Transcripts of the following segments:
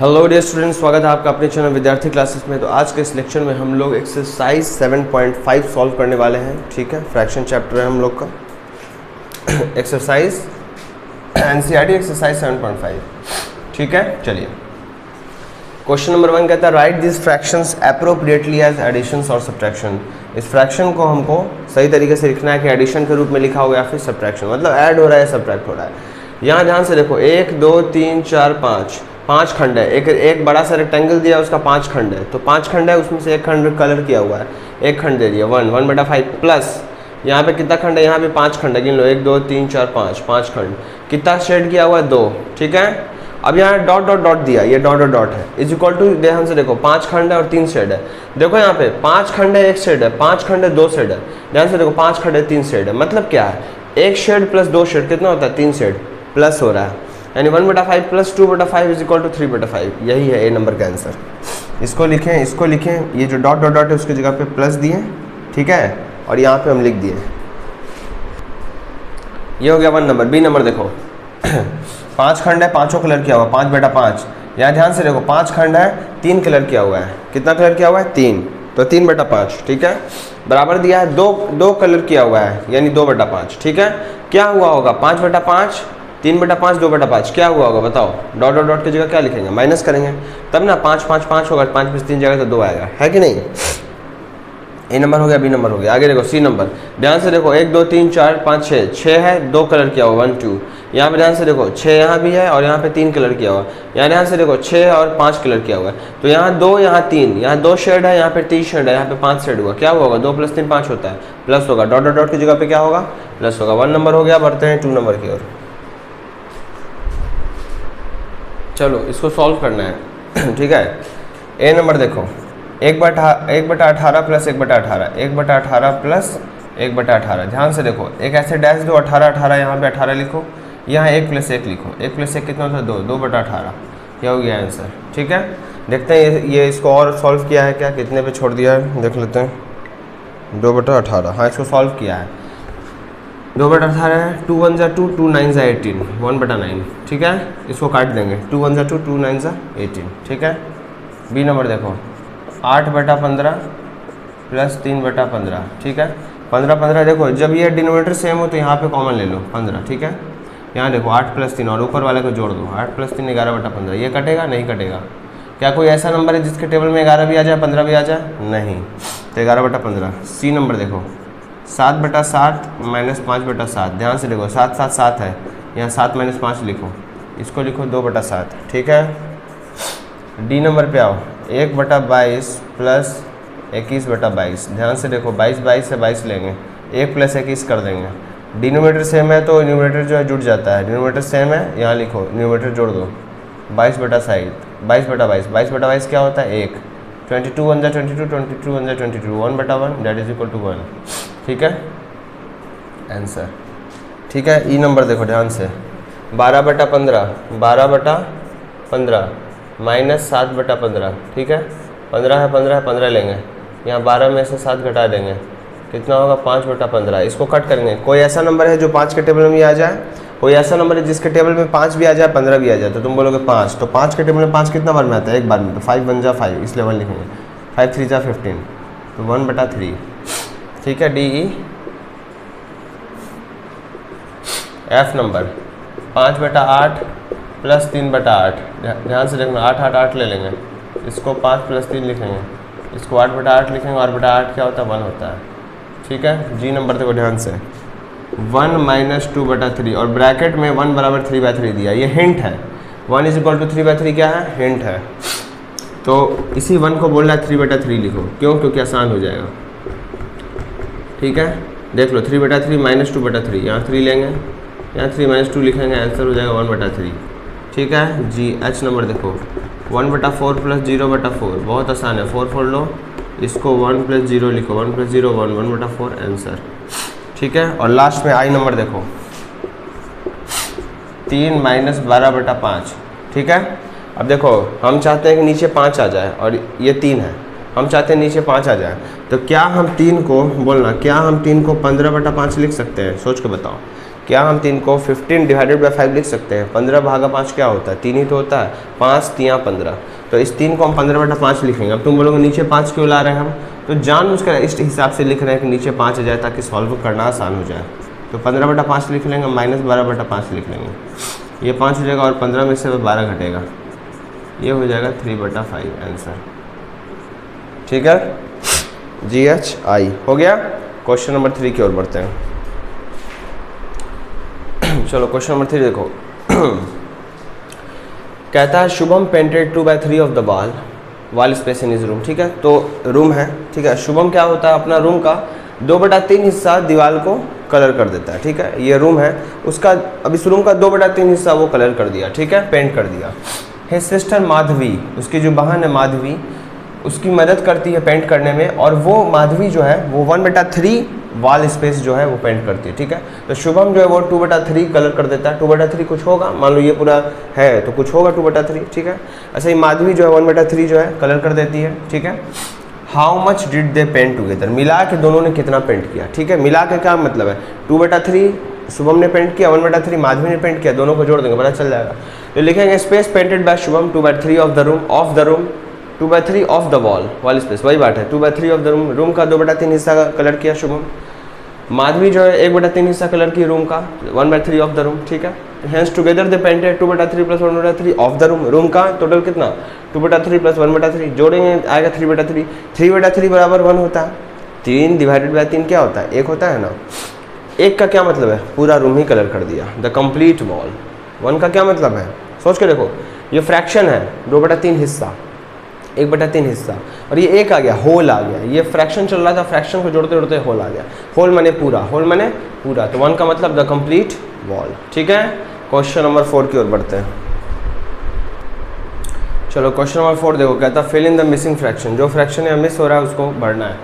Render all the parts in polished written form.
Hello dear students, स्वागत है आपका अपने चैनल विद्यार्थी क्लासेस में। तो आज के इस लेक्चर में हम लोग एक्सरसाइज 7.5 सॉल्व करने वाले हैं। ठीक है, फ्रैक्शन चैप्टर है हम लोग का एक्सरसाइज एनसीईआरटी एक्सरसाइज 7.5। ठीक है, चलिए क्वेश्चन नंबर 1 कहता है right this fractions appropriately as additions और सब्ट्रैक्शन। इस फ्रैक्शन को हमको सही तरीके से लिखना है कि एडिशन के रूप में लिखा होगा या फिर सब्ट्रैक्शन, मतलब ऐड हो रहा है सब्ट्रैक्ट हो रहा है। यहाँ ध्यान से देखो 1 2 3 4 5 खंड है। एक बड़ा सा रेक्टेंगल दिया है, उसका 5 खंड है। तो 5 खंड है, उसमें से एक खंड कलर किया हुआ है, एक खंड दे दिया 1/5 प्लस यहाँ पे कितना खंड है, यहाँ पे 5 खंड है। गिन लो 1 2 3 4 5 खंड। कितना शेड किया हुआ है 2। ठीक है, अब यहाँ डॉट डॉट डॉट दिया, ये डॉट डॉट डॉट है इज इक्वल टू, ध्यान से देखो 5 खंड है और 3 शेड है। देखो यहाँ पे 5 खंड है 1 शेड है, 5 खंड है 2 शेड है। ध्यान से देखो 5 खंड है 3 शेड है, मतलब क्या है 1 शेड प्लस 2 शेड कितना होता है 3 शेड प्लस हो रहा है, यानी 1/5 प्लस 2/5 इज इक्वल टू 3/5। यही है ए नंबर का आंसर। इसको लिखें, ये जो डॉट डॉट डॉट है उसकी जगह पे प्लस दिए, ठीक है, और यहाँ पे हम लिख दिए। ये हो गया 1 नंबर। बी नंबर देखो 5 खंड है, पाँचों कलर किया हुआ 5/5। यहाँ ध्यान से देखो 5 खंड है, 3 कलर किया हुआ है। कितना कलर किया हुआ है 3, तो 3/5। ठीक है, बराबर दिया है 2 कलर किया हुआ है, यानी 2/5। ठीक है, क्या हुआ होगा 5/5 3/5 2/5 क्या हुआ होगा बताओ। डॉट डॉट डॉट की जगह क्या लिखेंगे, माइनस करेंगे, तब ना 5 5 5 होगा, 5 में 3 जगह तो 2 आएगा, है कि नहीं। ए नंबर हो गया, बी नंबर हो गया। आगे देखो सी नंबर, ध्यान से देखो 1 2 3 4 5 6 है, 2 कलर किया हुआ 1 2। यहाँ पे ध्यान से देखो 6 यहाँ भी है और यहाँ पे 3 कलर किया हुआ। यहाँ ध्यान से देखो 6 और 5 कलर किया हुआ है, तो यहाँ 2 यहाँ 3, यहाँ 2 शेड है, यहाँ पे 3 शेड है, यहाँ पे 5 शेड हुआ। क्या हुआ होगा 2 + 3 5 होता है, प्लस होगा। डॉट डॉट डॉट की जगह पे क्या होगा प्लस होगा। 1 नंबर हो गया। बढ़ते हैं 2 नंबर की ओर। चलो इसको सॉल्व करना है। ठीक है, ए नंबर देखो 1/18 प्लस 1/18 1/18 प्लस 1/18। ध्यान से देखो एक ऐसे डैश दो 18 यहाँ पे 18 लिखो, यहाँ 1 + 1 लिखो। 1 + 1 कितना होता है 2, 2/18। क्या हो गया आंसर। ठीक है, देखते हैं ये इसको और सॉल्व किया है क्या, कितने पे छोड़ दिया है देख लेते हैं। 2/18, हाँ इसको सॉल्व किया है। 2/18 है, 2 1 2 2 9 18 1/9। ठीक है, इसको काट देंगे, 2 1 2 2 9 18। ठीक है, बी नंबर देखो 8/15 प्लस 3/15। ठीक है, 15 देखो जब ये डिनोमिनेटर सेम हो तो यहाँ पे कॉमन ले लो 15। ठीक है, यहाँ देखो 8 + 3 और ऊपर वाले को जोड़ दो, 8 + 3 11/15। ये कटेगा नहीं कटेगा। क्या कोई ऐसा नंबर है जिसके टेबल में 11 भी आ जाए 15 भी आ जाए, नहीं, तो 11/15। सी नंबर देखो 7/7 - 5/7। ध्यान से देखो 7 7 7 है, यहाँ 7 - 5 लिखो, इसको लिखो 2/7। ठीक है, डी नंबर पे आओ 1/22 प्लस 21/22। ध्यान से देखो 22 से 22 लेंगे, 1 + 21 कर देंगे। डिनोमिनेटर सेम है तो न्यूमरेटर जो है जुड़ जाता है। डिनोमिनेटर सेम है, यहाँ लिखो न्यूमरेटर जोड़ दो 22/22 22/22 क्या होता है 1। 22 1 22 22 1 22 1/1 दैट इज इक्वल टू 1। ठीक है, आंसर। ठीक है, ई नंबर देखो ध्यान से 12/15 12/15 माइनस 7/15। ठीक है, 15 है 15 लेंगे, यहाँ 12 में से 7 घटा देंगे, कितना होगा 5/15। इसको कट करेंगे। कोई ऐसा नंबर है जो 5 के टेबल में भी आ जाए, कोई ऐसा नंबर है जिसके टेबल में 5 भी आ जाए 15 भी आ जाए, तो तुम बोलोगे 5, तो 5 के टेबल में 5 कितना बार में आता है एक बार में, तो 5 1 जा 5, इसलिए 1 लिखेंगे। 5 3 जा 15, तो 1/3। ठीक है, D E. F number 5/8 plus 3/8। ध्यान से देखना 8 8 8 ले लेंगे, इसको 5 + 3 लिखेंगे, इसको 8/8 लिखेंगे, 8/8 क्या होता है 1 होता है। ठीक है, जी नंबर देखो ध्यान से 1 - 2/3 और ब्रैकेट में 1 = 3/3 दिया। ये हिंट है, 1 = 3/3 क्या है हिंट है, तो इसी 1 को बोल रहा है 3/3 लिखो। क्यों, क्योंकि आसान हो जाएगा। ठीक है, देख लो 3/3 - 2/3, यहाँ 3 लेंगे, यहाँ 3 - 2 लिखेंगे, आंसर हो जाएगा 1/3। ठीक है, जी एच नंबर देखो 1/4 प्लस 0/4, बहुत आसान है, 4 4 लो, इसको 1 + 0 लिखो, 1 + 0 1 1/4 आंसर। ठीक है, और लास्ट में आई नंबर देखो 3 - 12/5। ठीक है, अब देखो हम चाहते हैं कि नीचे 5 आ जाए और ये 3 है, हम चाहते हैं नीचे 5 आ जाए, तो क्या हम 3 को बोलना, क्या हम 3 को 15/5 लिख सकते हैं, सोच के बताओ। क्या हम 3 को 15 डिवाइडेड बाई 5 लिख सकते हैं? 15 भागा 5 क्या होता है? 3 ही तो होता है। 5 3 15, तो इस 3 को हम 15/5 लिखेंगे। अब तुम बोलोगे नीचे 5 क्यों ला रहे हैं हम? तो जानबूझकर इस हिसाब से लिख रहे हैं कि नीचे 5 आ जाए ताकि सॉल्व करना आसान हो जाए। तो 15/5 लिख लेंगे, -12/5 लिख लेंगे। ये 5 हो जाएगा और 15 में से 12 घटेगा, ये हो जाएगा 3/5 आंसर। ठीक है, GHI हो गया। क्वेश्चन नंबर 3 की ओर बढ़ते हैं। चलो क्वेश्चन नंबर 3 देखो। कहता है Shubham painted 2/3 of the wall space in is room. ठीक है, तो रूम है। ठीक है, शुभम क्या होता है, अपना रूम का 2/3 हिस्सा दीवार को कलर कर देता है। ठीक है, ये रूम है उसका, अब इस रूम का 2/3 हिस्सा वो कलर कर दिया। ठीक है, पेंट कर दिया। हिज सिस्टर माधवी, उसकी जो बहन है माधवी, उसकी मदद करती है पेंट करने में, और वो माधवी जो है वो 1/3 वॉल स्पेस जो है वो पेंट करती है। ठीक है, तो शुभम जो है वो 2/3 कलर कर देता है। 2/3 कुछ होगा, मान लो ये पूरा है तो कुछ होगा 2/3। ठीक है, ऐसे ही माधवी जो है 1/3 जो है कलर कर देती है। ठीक है, how much did they paint together, मिला के दोनों ने कितना पेंट किया। ठीक है, मिला के क्या मतलब है, 2/3 शुभम ने पेंट किया, 1/3 माधवी ने पेंट किया, दोनों को जोड़ देंगे पता चल जाएगा। तो लिखेंगे space painted bye Shubham 2/3 of the room, 2/3 of the wall space, वही बात है। 2/3 ऑफ द रूम का 2/3 हिस्सा का कलर किया शुभम। माधवी जो है 1/3 हिस्सा कलर की रूम का, 1/3 ऑफ द रूम। ठीक है, hence together they painted 2/3 + 1/3 of the room का टोटल कितना, 2/3 + 1/3 जोड़ेंगे आएगा 3/3। 3/3 बराबर 1 होता है। 3 डिवाइडेड बाय 3 क्या होता है, 1 होता है ना। 1 का क्या मतलब है, पूरा रूम ही कलर कर दिया, द कंप्लीट वॉल। 1 का क्या मतलब है, सोच के देखो, ये फ्रैक्शन है, 2/3 हिस्सा, 1/3 हिस्सा, और ये 1 आ गया, होल आ गया। ये फ्रैक्शन चल रहा था, फ्रैक्शन को जोड़ते जोड़ते होल आ गया। होल माने पूरा, होल माने पूरा, तो 1 का मतलब द कंप्लीट वॉल। ठीक है, क्वेश्चन नंबर 4 की ओर बढ़ते हैं। चलो क्वेश्चन नंबर 4 देखो, कहता fill in the missing fraction, जो फ्रैक्शन है मिस हो रहा है उसको भरना है।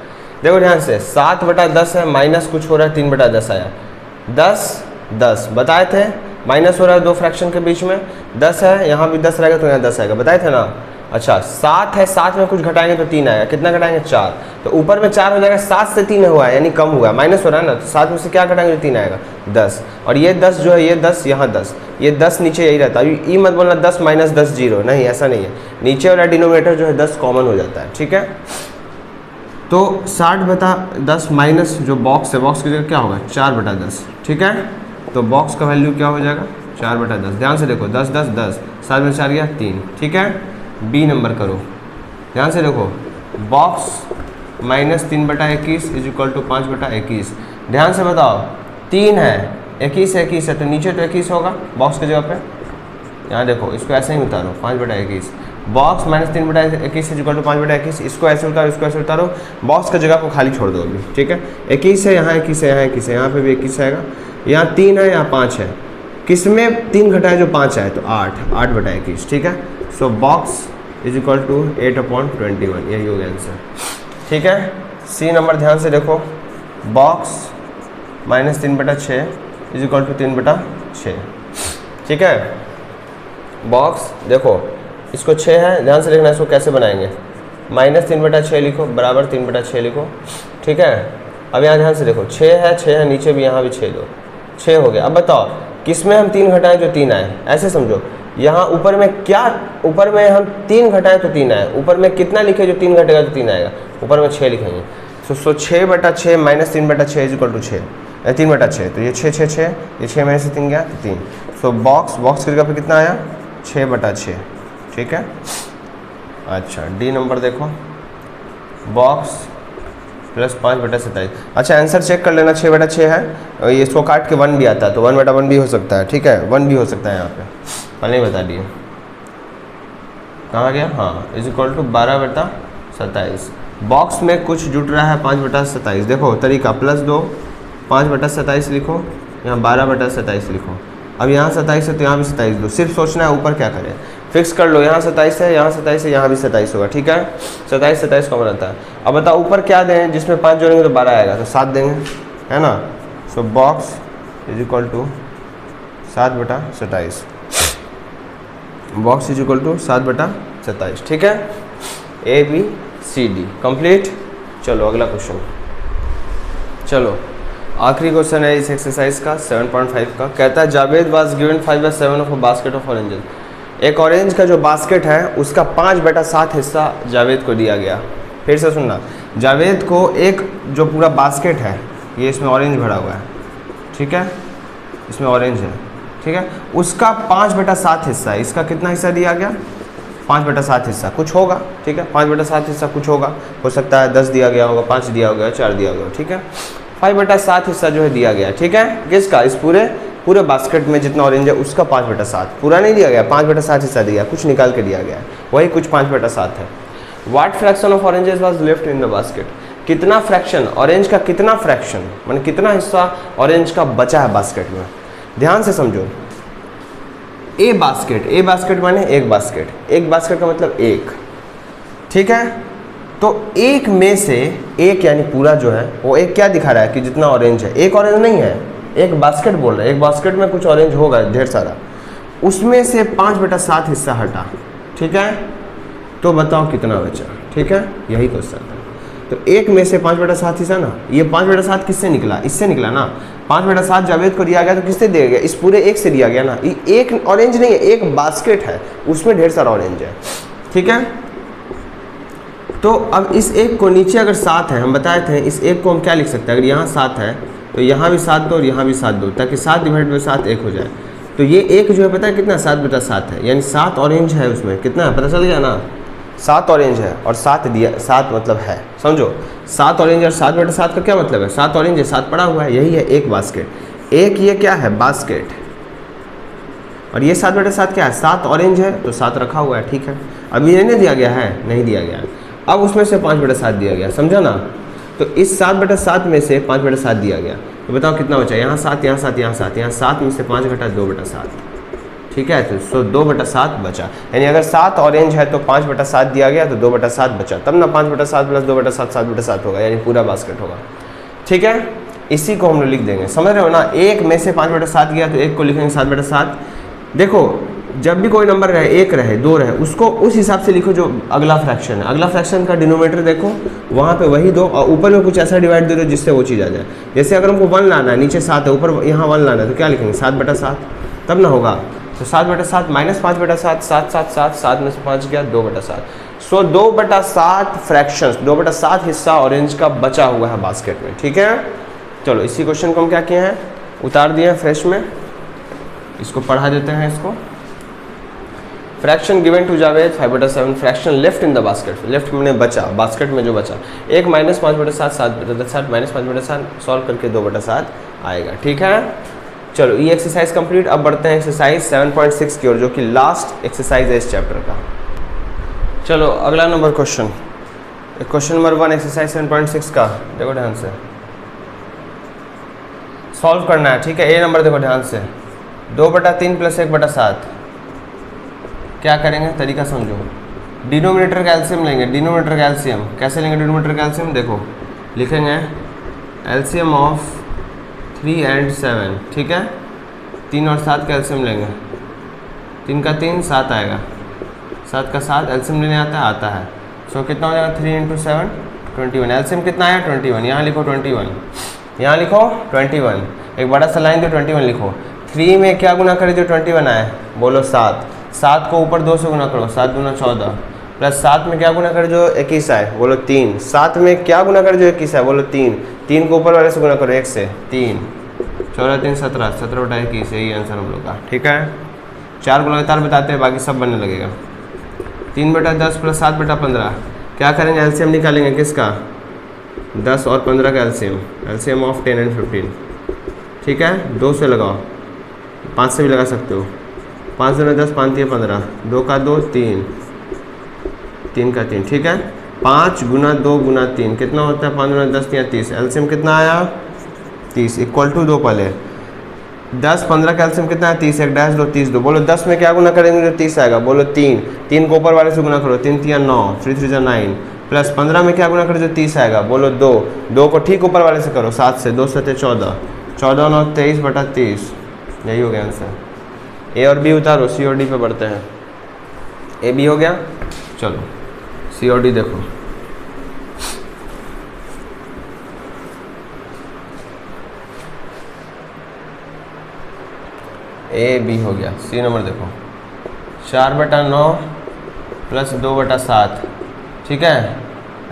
देखो ध्यान से, 7/10 है, माइनस कुछ हो रहा है, 3/10 आया, 10 बताए थे, माइनस हो रहा है 2 फ्रैक्शन के बीच में, 10 है, यहाँ भी 10 रहेगा तो यहाँ 10 आएगा, बताए थे ना। अच्छा 7 है, 7 में कुछ घटाएंगे तो 3 आएगा, कितना घटाएंगे 4, तो ऊपर में 4 हो जाएगा, 7 से 3 हुआ है यानी कम हुआ है, माइनस हो रहा है ना, तो 7 में से क्या घटाएंगे तो 3 आएगा 10, और ये 10 जो है ये 10 यहाँ 10, ये 10 नीचे यही रहता है। ये मत बोलना 10 - 10 0, नहीं ऐसा नहीं है, नीचे वाला डिनोमिनेटर जो है 10 कॉमन हो जाता है। ठीक है, तो 60/10 माइनस जो बॉक्स है, बॉक्स की जगह क्या होगा 4/10। ठीक है, तो बॉक्स का वैल्यू क्या हो जाएगा 4/10। ध्यान से देखो, 10 10 10, 7 में 4 गया 3। ठीक है, बी नंबर करो, ध्यान से देखो, बॉक्स -3/21 = 5/21। ध्यान से बताओ, 3 है, 21 है, 21 है, तो नीचे तो 21 होगा बॉक्स की जगह पे। यहाँ देखो, इसको ऐसे ही उतारो, 5/21, बॉक्स -3/21 = 5/21, इसको ऐसे उतारो, इसको ऐसे उतारो, बॉक्स का जगह को खाली छोड़ दो अभी। ठीक है, 21 है, यहाँ 21 है, यहाँ 21 है, यहाँ पे भी 21 आएगा, यहाँ 3 है, यहाँ 5 है, किस में 3 घटाए जो 5 आए, तो 8/21। ठीक है, सो बॉक्स = 8/21, यही हो गया आंसर। ठीक है, सी नंबर ध्यान से देखो, बॉक्स -3/6 = 3/6। ठीक है, बॉक्स देखो, इसको 6 है, ध्यान से देखना, इसको कैसे बनाएंगे, -3/6 लिखो बराबर 3/6 लिखो। ठीक है, अब यहाँ ध्यान से देखो, 6 है, नीचे भी यहाँ भी 6 दो, 6 हो गया। अब बताओ किस में हम 3 घटाएं जो 3 आए, ऐसे समझो, यहाँ ऊपर में क्या, ऊपर में हम 3 घटाएं तो 3 आए, ऊपर में कितना लिखे जो 3 घटेगा तो 3 आएगा, ऊपर में 6 लिखेंगे। सो 6/6 -3/6 = 6, 3/6, तो ये 6, ये 6 में से 3 गया तो 3। सो बॉक्स की जगह पे कितना आया 6/6। ठीक है, अच्छा डी नंबर देखो, बॉक्स +5/27। अच्छा आंसर चेक कर लेना, 6/6 है, और ये इसको काट के 1 भी आता है, तो 1/1 भी हो सकता है। ठीक है, 1 भी हो सकता है, यहाँ पे पहले ही बता दिए, कहाँ गया, हाँ = 12/27। बॉक्स में कुछ जुट रहा है 5/27। देखो तरीका, +2 5/27 लिखो, यहाँ 12/27 लिखो। अब यहाँ 27 है तो यहाँ भी 27 दो, सिर्फ सोचना है ऊपर क्या करें, फिक्स कर लो, यहाँ 27 है, यहाँ 27 है, यहाँ भी 27 होगा। ठीक है, 27 कॉमन रहता है। अब बताओ ऊपर क्या दें, जिसमें 5 जोड़ेंगे तो 12 आएगा, तो 7 देंगे, है ना। सो बॉक्स = 7/27, बॉक्स = 7/27। ठीक है, ABCD कंप्लीट। चलो अगला क्वेश्चन, चलो आखिरी क्वेश्चन है इस एक्सरसाइज का 7.5 का। कहता है Javed was given 5/7 of a basket of oranges. एक ऑरेंज का जो बास्केट है उसका 5/7 हिस्सा जावेद को दिया गया। फिर से सुनना, जावेद को एक जो पूरा बास्केट है, ये इसमें ऑरेंज भरा हुआ है, ठीक है, इसमें ऑरेंज है, ठीक है, उसका 5/7 हिस्सा है। इसका कितना हिस्सा दिया गया? 5/7 हिस्सा कुछ होगा, ठीक है, 5/7 हिस्सा कुछ होगा, हो सकता है 10 दिया गया होगा, 5 दिया होगा, 4 दिया होगा, ठीक है। 5/7 हिस्सा जो है दिया गया, ठीक है, किसका? इस पूरे बास्केट में जितना ऑरेंज है उसका 5/7, पूरा नहीं दिया गया, 5/7 हिस्सा दिया, कुछ निकाल के दिया गया है, वही कुछ 5/7 है। What fraction of oranges was left in the basket? कितना फ्रैक्शन, ऑरेंज का कितना फ्रैक्शन, माने कितना हिस्सा ऑरेंज का बचा है बास्केट में। ध्यान से समझो, ए बास्केट माने एक बास्केट का मतलब एक, ठीक है। तो एक में से एक यानी पूरा जो है वो एक क्या दिखा रहा है कि जितना ऑरेंज है, एक ऑरेंज नहीं है, एक बास्केट बोल रहा है, एक बास्केट में कुछ ऑरेंज होगा ढेर सारा, उसमें से 5/7 हिस्सा हटा, ठीक है, तो बताओ कितना बचा, ठीक है, यही क्वेश्चन है। तो एक में से 5/7 हिस्सा ना, ये 5/7 किससे निकला? इससे निकला ना। 5/7 जावेद को दिया गया तो किससे दिया गया? इस पूरे एक से दिया गया ना। ये एक ऑरेंज नहीं है, एक बास्केट है, उसमें ढेर सारा ऑरेंज है, ठीक है। तो अब इस एक को नीचे अगर 7 है, हम बताए थे इस एक को हम क्या लिख सकते हैं, अगर यहाँ 7 है तो यहाँ भी 7 दो और यहाँ भी 7 दो, ताकि 7 डिवाइड बाई 7 1 हो जाए। तो ये एक जो है पता है कितना? 7/7 है, यानी 7 ऑरेंज है उसमें, कितना है पता चल गया ना, 7 ऑरेंज है और 7 दिया, 7 मतलब है, समझो 7 ऑरेंज और 7/7 का क्या मतलब है? 7 ऑरेंज है, 7 पड़ा हुआ है, यही है एक बास्केट। एक ये क्या है? बास्केट। और ये 7/7 क्या है? 7 ऑरेंज है तो 7 रखा हुआ है, ठीक है। अब ये नहीं दिया गया है, नहीं दिया गया है, अब उसमें से 5/7 दिया गया, समझा ना। तो इस 7/7 में से 5/7 दिया गया, तो बताओ कितना बचा? यहाँ 7, यहाँ 7, यहाँ 7, यहाँ 7 में से 5 घटा 2/7, ठीक है। तो 2/7 बचा, यानी अगर 7 ऑरेंज है तो 5/7 दिया गया तो 2/7 बचा, तब ना 5/7 प्लस 2/7 7/7 होगा, यानी पूरा बास्केट होगा, ठीक है। इसी को हम लोग लिख देंगे, समझ रहे हो ना। एक में से 5/7 गया तो एक को लिखेंगे 7/7। देखो जब भी कोई नंबर रहे, 1 रहे, 2 रहे, उसको उस हिसाब से लिखो जो अगला फ्रैक्शन है। अगला फ्रैक्शन का डिनोमिनेटर देखो, वहाँ पे वही दो और ऊपर में कुछ ऐसा डिवाइड दे दो जिससे वो चीज़ आ जाए। जैसे अगर हमको 1 लाना है, नीचे 7 है, ऊपर यहाँ 1 लाना है, तो क्या लिखेंगे? 7/7, तब ना होगा। तो 7/7 माइनस 5/7, 7 7 7, 7 में से 5 गया 2/7। सो 2/7 फ्रैक्शंस, 2/7 हिस्सा ऑरेंज का बचा हुआ है बास्केट में, ठीक है। चलो इसी क्वेश्चन को हम क्या किए हैं, उतार दिए हैं फ्रेश में, इसको पढ़ा देते हैं। इसको fraction given to Javed 5/7 fraction left in the basket, left में बचा, बास्केट में जो बचा, एक माइनस 5/7 7/7 माइनस 5/7 सॉल्व करके 2/7 आएगा, ठीक है। चलो ये एक्सरसाइज कंप्लीट। अब बढ़ते हैं एक्सरसाइज 7.6 की ओर, जो कि लास्ट एक्सरसाइज है इस चैप्टर का। चलो अगला number question, question number 1 exercise 7.6 का देखो ध्यान से, सॉल्व करना है, ठीक है। ए नंबर देखो ध्यान से, 2/3 प्लस 1/7, क्या करेंगे तरीका समझो। डिनोमिनेटर का एलसीएम लेंगे, डिनोमिनेटर का एलसीएम कैसे लेंगे? डिनोमिनेटर का एलसीएम देखो, लिखेंगे एलसीएम ऑफ 3 and 7, ठीक है। 3 और 7 का एलसीएम लेंगे, 3 का 3 7 आएगा, 7 का 7 एलसीएम लेने आता है। सो कितना हो जाएगा? 3 × 7 21। एलसीएम कितना आया? 21। यहाँ लिखो 21, यहाँ लिखो 21, एक बड़ा सा लाइन दो 21 लिखो। 3 में क्या गुना करे जो 21 आए? बोलो 7। 7 को ऊपर 2 से गुना करो, 7 दूना 14, प्लस 7 में क्या गुना करे जो 21 आए? बोलो 3। 7 में क्या गुना करे जो 21 आए? बोलो 3। 3 को ऊपर वाले से गुना करो 1 से, 3 14 3 17, 17/21, यही आंसर हम लोग का, ठीक है। 4 को लगातार बताते हैं, बाकी सब बनने लगेगा। 3/10 प्लस 7/15, क्या करेंगे? एलसीएम निकालेंगे किसका? 10 और 15 का एलसीएम, एलसीएम ऑफ 10 and 15, ठीक है। 2 से लगाओ, 5 से भी लगा सकते हो। 5 दूना 10, 5 3 15, 2 का 2 3, 3 का 3, ठीक है। 5 गुना 2 गुना 3 कितना होता है? 5 दूना 10 3 30, एलसीएम कितना आया? 30 इक्वल टू 2 पहले 10 15 का एलसीएम कितना है? 30, 1 डैश 2 30 2। बोलो 10 में क्या गुना करेंगे जो 30 आएगा? बोलो 3। 3 को ऊपर वाले से गुना करो, 3 3 9, 3 3 9, प्लस 15 में क्या गुना करो जो 30 आएगा? बोलो 2। 2 को ठीक ऊपर वाले से करो, 7 से, 2 7 14, 14 9 23/30, यही हो गया आंसर। ए और बी उतारो, सी और डी पे बढ़ते हैं। ए बी हो गया, चलो सी और डी देखो। ए बी हो गया। सी नंबर देखो 4/9 प्लस 2/7, ठीक है।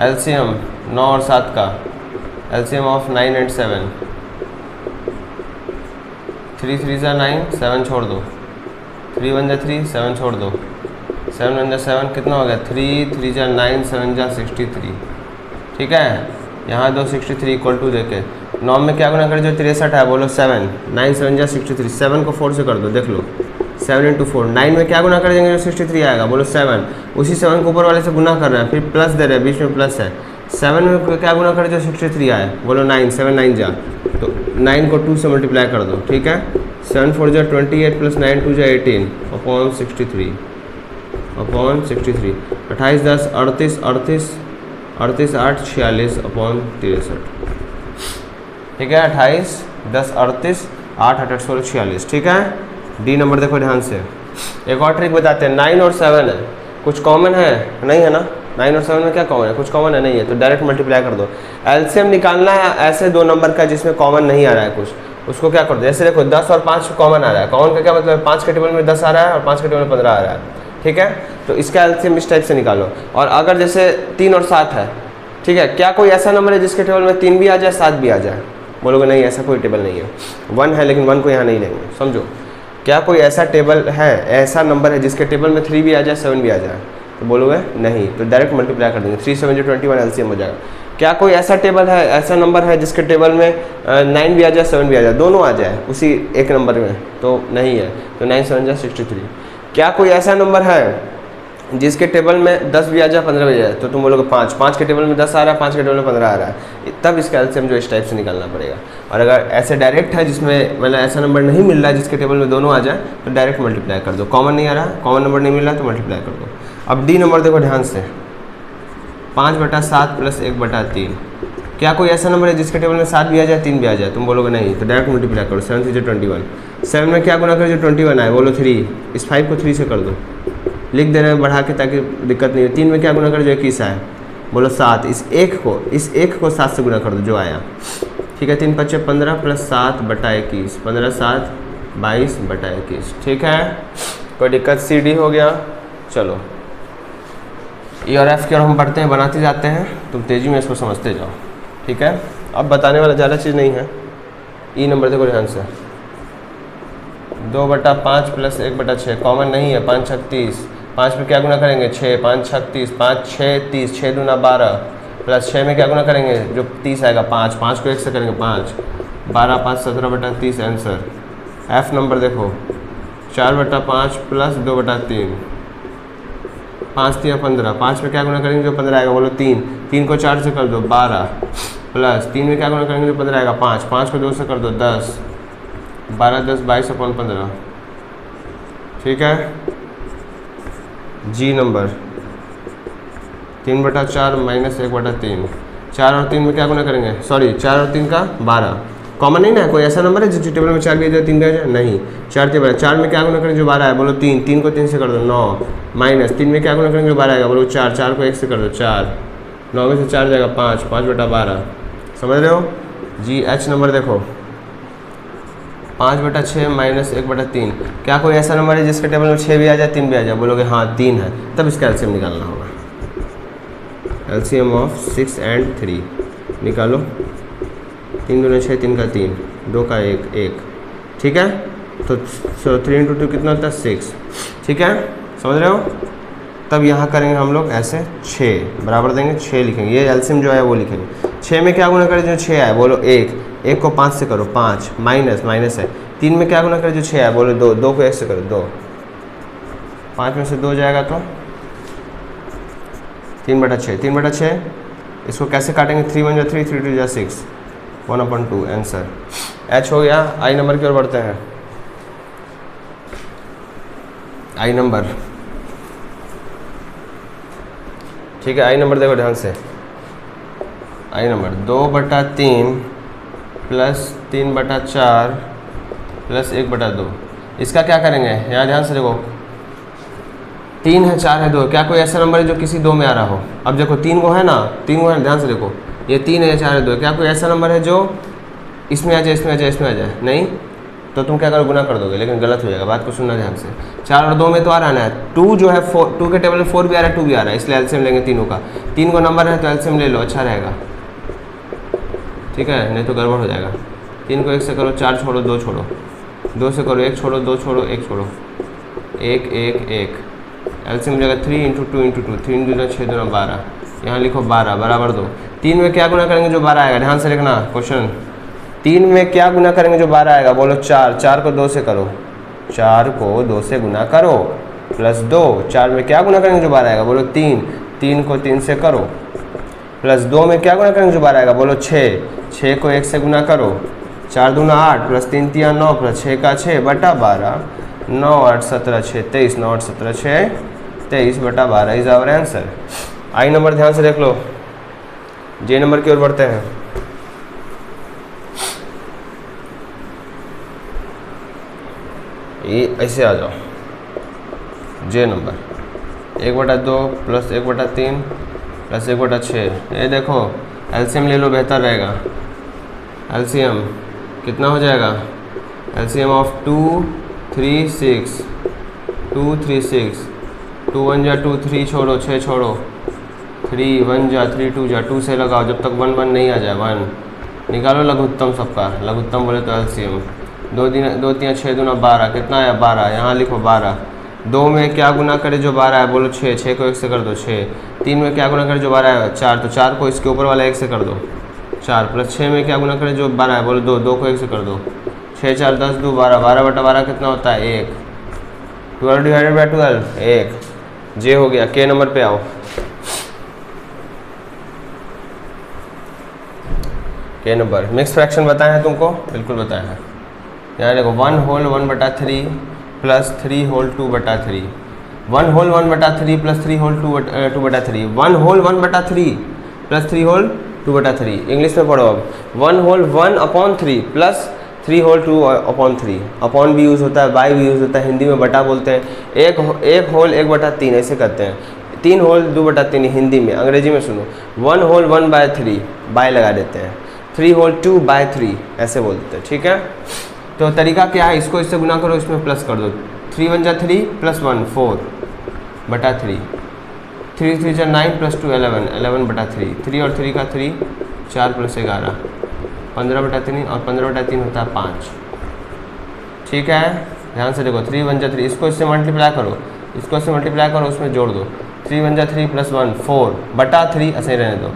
एलसीएम 9 और 7 का एलसीएम ऑफ 9 एंड 7, 3 3 जा 9, 7 छोड़ दो, 3 1 जा 3, 7 छोड़ दो, 7 1 जा 7, कितना हो गया 3 3 जा 9, 7 जा 63, ठीक है। यहाँ दो 63 इक्वल टू देके 9 में क्या गुना कर जो 63 है, बोलो 7, 9 7 जा 63, 7 को 4 से कर दो, देख लो 7 × 4, 9 में क्या गुना कर देंगे जो 63 आएगा, बोलो 7, उसी 7 को ऊपर वाले से गुना कर रहे हैं, फिर प्लस दे रहे हैं, बीच में प्लस है, 7 में क्या गुना कर जो 63 आए, बोलो 9, 7 9 जा, तो 9 को 2 से मल्टीप्लाई कर दो, ठीक है। 7 4 जा 28 प्लस 9 2 जा 18 अपॉन 63, 28 10 38 38 38 8 46 अपॉन 63, ठीक है। 28 10 38 8 8 16 46, ठीक है। डी नंबर देखो ध्यान से। एक और ट्रिक बताते हैं, 9 और 7 है, कुछ कॉमन है नहीं है ना, 9 और 7 में क्या कॉमन है, कुछ कॉमन है नहीं है, तो डायरेक्ट मल्टीप्लाई कर दो। एलसीएम निकालना है ऐसे दो नंबर का जिसमें कॉमन नहीं आ रहा है कुछ, उसको क्या कर दो, जैसे देखो 10 और 5 कॉमन आ रहा है, कॉमन का क्या मतलब है, 5 के टेबल में 10 आ रहा है और 5 के टेबल में 15 आ रहा है, ठीक है। तो इसका एलसीएम इस टाइप से निकालो। और अगर जैसे 3 और 7 है, ठीक है, क्या कोई ऐसा नंबर है जिसके टेबल में 3 भी आ जाए 7 भी आ जाए, बोलोगे नहीं ऐसा कोई टेबल नहीं है, 1 है लेकिन 1 को यहाँ नहीं लेंगे, समझो। क्या कोई ऐसा टेबल है, ऐसा नंबर है जिसके टेबल में 3 भी आ जाए 7 भी आ जाए, तो बोलोगे नहीं, तो डायरेक्ट मल्टीप्लाई कर देंगे, 3 7 21 एलसीएम हो जाएगा। क्या कोई ऐसा टेबल है, ऐसा नंबर है जिसके टेबल में 9 भी आ जाए 7 भी आ जाए, दोनों आ जाए उसी एक नंबर में, तो नहीं है, तो 9 7 जा 63। क्या कोई ऐसा नंबर है जिसके टेबल में 10 भी आ जाए 15 भी आ जाए, तो तुम बोलोगे 5 के टेबल में 10 आ रहा है, 5 के टेबल में 15 आ रहा है, तब इसका एलसीएम जो इस टाइप से निकालना पड़ेगा। और अगर ऐसे डायरेक्ट है जिसमें मतलब ऐसा नंबर नहीं मिल रहा है जिसके टेबल में दोनों आ जाए, तो डायरेक्ट मल्टीप्लाई कर दो। कॉमन नहीं आ रहा, कॉमन नंबर नहीं मिल रहा तो मल्टीप्लाई कर दो। अब डी नंबर देखो ध्यान से, 5/7 प्लस 1/3। क्या कोई ऐसा नंबर है जिसके टेबल में 7 भी आ जाए 3 भी आ जाए, तुम बोलोगे नहीं, तो डायरेक्ट मल्टीप्लाई करो, 7 3 21। 7 में क्या गुना करो जो 21 आए, बोलो 3, इस 5 को 3 से कर दो, लिख दे रहे हैं बढ़ा के ताकि दिक्कत नहीं हो। 3 में क्या गुना कर जो 21 आए, बोलो 7, इस एक को 7 से गुना कर दो जो आया, ठीक है। 3 5 15 प्लस 7/21, 15 7 22/21, ठीक है। कोई दिक्कत, सी डी हो गया। चलो ई और एफ की ओर हम बढ़ते हैं, बनाते जाते हैं, तुम तेज़ी में इसको समझते जाओ, ठीक है। अब बताने वाला ज़्यादा चीज़ नहीं है। ई नंबर देखो ध्यान से, 2/5 प्लस 1/6, कॉमन नहीं है, 5 6 30, 5 में क्या गुना करेंगे 6, 5 6 30, 5 6 30, 6 दूना 12, प्लस 6 में क्या गुना करेंगे जो 30 आएगा 5, 5 को 1 से करेंगे 5, 12 5 17/30 आंसर। एफ नंबर देखो 4/5 प्लस 2/3, 5 3 15, 5 में क्या गुना करेंगे जो 15 आएगा, बोलो 3, 3 को 4 से कर दो 12, प्लस 3 में क्या गुना करेंगे जो 15 आएगा 5, 5 को 2 से कर दो 10, 12 10 22/15, ठीक है। जी नंबर 3/4 माइनस 1/3, 4 और 3 में क्या गुना करेंगे, सॉरी 4 और 3 का 12, कॉमन नहीं ना, कोई ऐसा नंबर है जिस टेबल में 4 भी आ जाए 3 भी आ जाए, नहीं। 4 के 12, 4 में क्या गुना करेंगे जो 12 है, बोलो 3, 3 को 3 से कर दो 9, माइनस 3 में क्या गुना करेंगे जो 12 आएगा, बोलो 4, 4 को 1 से कर दो 4, 9 में से 4 जाएगा 5, 5/12, समझ रहे हो जी। एच नंबर देखो 5/6 माइनस 1/3। क्या कोई ऐसा नंबर है जिसके टेबल में 6 भी आ जाए 3 भी आ जाए, बोलोगे हाँ 3 है, तब इसका एलसीएम निकालना होगा। एलसीएम ऑफ 6 and 3 निकालो, 3 दूनी 6, 3 का 3, 2 का 1 1, ठीक है। तो 3 × 2 कितना होता है 6, ठीक है, समझ रहे हो। तब यहाँ करेंगे हम लोग ऐसे 6 बराबर देंगे, 6 लिखेंगे, ये एलसीएम जो है वो लिखेंगे। 6 में क्या गुना करें जो 6 आए, बोलो 1 को 5 से करो 5, माइनस है। 3 में क्या गुना करें जो 6 आए, बोलो 2 को 1 से करो 2, 5 में से 2 जाएगा तो 3/6, 3/6। इसको कैसे काटेंगे, 3 1 जा 3, 3 2 जा 6, 1/2 आंसर। एच हो गया। आई नंबर की ओर बढ़ते हैं। आई नंबर, ठीक है। आई नंबर देखो ध्यान से, आई नंबर 2/3 प्लस 3/4 प्लस 1/2। इसका क्या करेंगे, यहाँ ध्यान से देखो, 3 है 4 है 2, क्या कोई ऐसा नंबर है जो किसी 2 में आ रहा हो। अब देखो 3 को है ना, 3 को है, ध्यान से देखो, ये 3 है 4 है 2, क्या कोई ऐसा नंबर है जो इसमें आ जाए इसमें आ जाए इसमें आ जाए, नहीं। तो तुम क्या करो, गुना कर दोगे, लेकिन गलत हो जाएगा, बात को सुनना ध्यान से। 4 और 2 में तो आ रहा है ना, 2 जो है 2 के टेबल में 4 भी आ रहा है, 2 भी आ रहा है, इसलिए एलसीएम लेंगे तीनों का। 3 को नंबर है तो एलसीएम ले लो, अच्छा रहेगा, ठीक है, नहीं तो गड़बड़ हो जाएगा। 3 को 1 से करो, 4 छोड़ो, 2 छोड़ो, 2 से करो, 1 छोड़ो, 2 छोड़ो, 1 छोड़ो, 1 1 1, एलसीएम मिलेगा 3 × 2 × 2, 3 दूना 6 दूना 12, यहाँ लिखो 12 बराबर 2। 3 में क्या गुना करेंगे जो 12 आएगा, ध्यान से लिखना क्वेश्चन। 3 में क्या गुना करेंगे जो 12 आएगा, बोलो 4, 4 को 2 से करो, 4 को 2 से गुना करो, प्लस 2, 4 में क्या गुना करेंगे जो 12 आएगा, बोलो 3, 3 को 3 से करो, प्लस 2 में क्या गुना करेंगे जो 12 आएगा, बोलो 6, 6 को 1 से गुना करो, 4 दूना 8, प्लस 3 3 9, प्लस 6 का 6 बटा 12, 9 8 17 6 23, 9 8 17 6 23 बटा 12 इज आवर आंसर। आई नंबर ध्यान से देख लो, जे नंबर की ओर बढ़ते हैं। ये ऐसे आ जाओ, जे नंबर 1/2 प्लस 1/3 प्लस 1/6, ये देखो एलसीएम ले लो, बेहतर रहेगा। एलसीएम कितना हो जाएगा, एलसीएम ऑफ 2 3 6, 2 3 6, 2 1 जा 2, 3 छोड़ो, 6 छोड़ो, 3 1 जा 3 2 जा, 2 से लगाओ जब तक 1 1 नहीं आ जाए, 1 निकालो लघुत्तम सबका, लघुत्तम बोले तो एलसीएम 2 3 6 दूना 12, कितना आया 12, यहाँ लिखो 12। 2 में क्या गुना करे जो 12 है, बोलो 6, 6 को 1 से कर दो 6। 3 में क्या गुना करे जो 12 है, 4, तो 4 को इसके ऊपर वाला 1 से कर दो 4, प्लस 6 में क्या गुना करे जो 12 है, बोलो 2, 2 को 1 से कर दो 6 4 10 2 12, 12 बटा 12 कितना होता है 1, 12 डिवाइडेड बाई 12 1, जे हो गया। के नंबर पे आओ, के नंबर मिक्स फ्रैक्शन बताया है तुमको, बिल्कुल बताया है। यहाँ देखो 1 whole 1/3 plus 3 whole 2/3, 1 whole 1/3 plus 3 whole 2/3, 1 whole 1/3 plus 3 whole 2/3, English में पढ़ो अब। 1 होल 1/3 प्लस 3 होल 2/3, अपॉन भी यूज़ होता है, बाय भी यूज़ होता है, हिंदी में बटा बोलते हैं। एक होल 1/3 ऐसे करते हैं, 3 होल 2/3 हिंदी में, अंग्रेजी में सुनो 1 होल 1/3 बाय लगा देते हैं, 3 होल 2/3 ऐसे बोलते हैं, ठीक है। तो तरीका क्या है, इसको इससे गुना करो, इसमें प्लस कर दो, 3 1 जा 3 प्लस 1 4/3, 3 3 जा 9 प्लस 2 11, 11/3, 3 और 3 का 3, 4 प्लस 11 15/3, और 15/3 होता है 5, ठीक है। ध्यान से देखो 3 1 जा 3, इसको इससे मल्टीप्लाई करो, इसको इससे मल्टीप्लाई करो, उसमें जोड़ दो, 3 1 जा 3 प्लस 1 4/3, ऐसे रहने दो,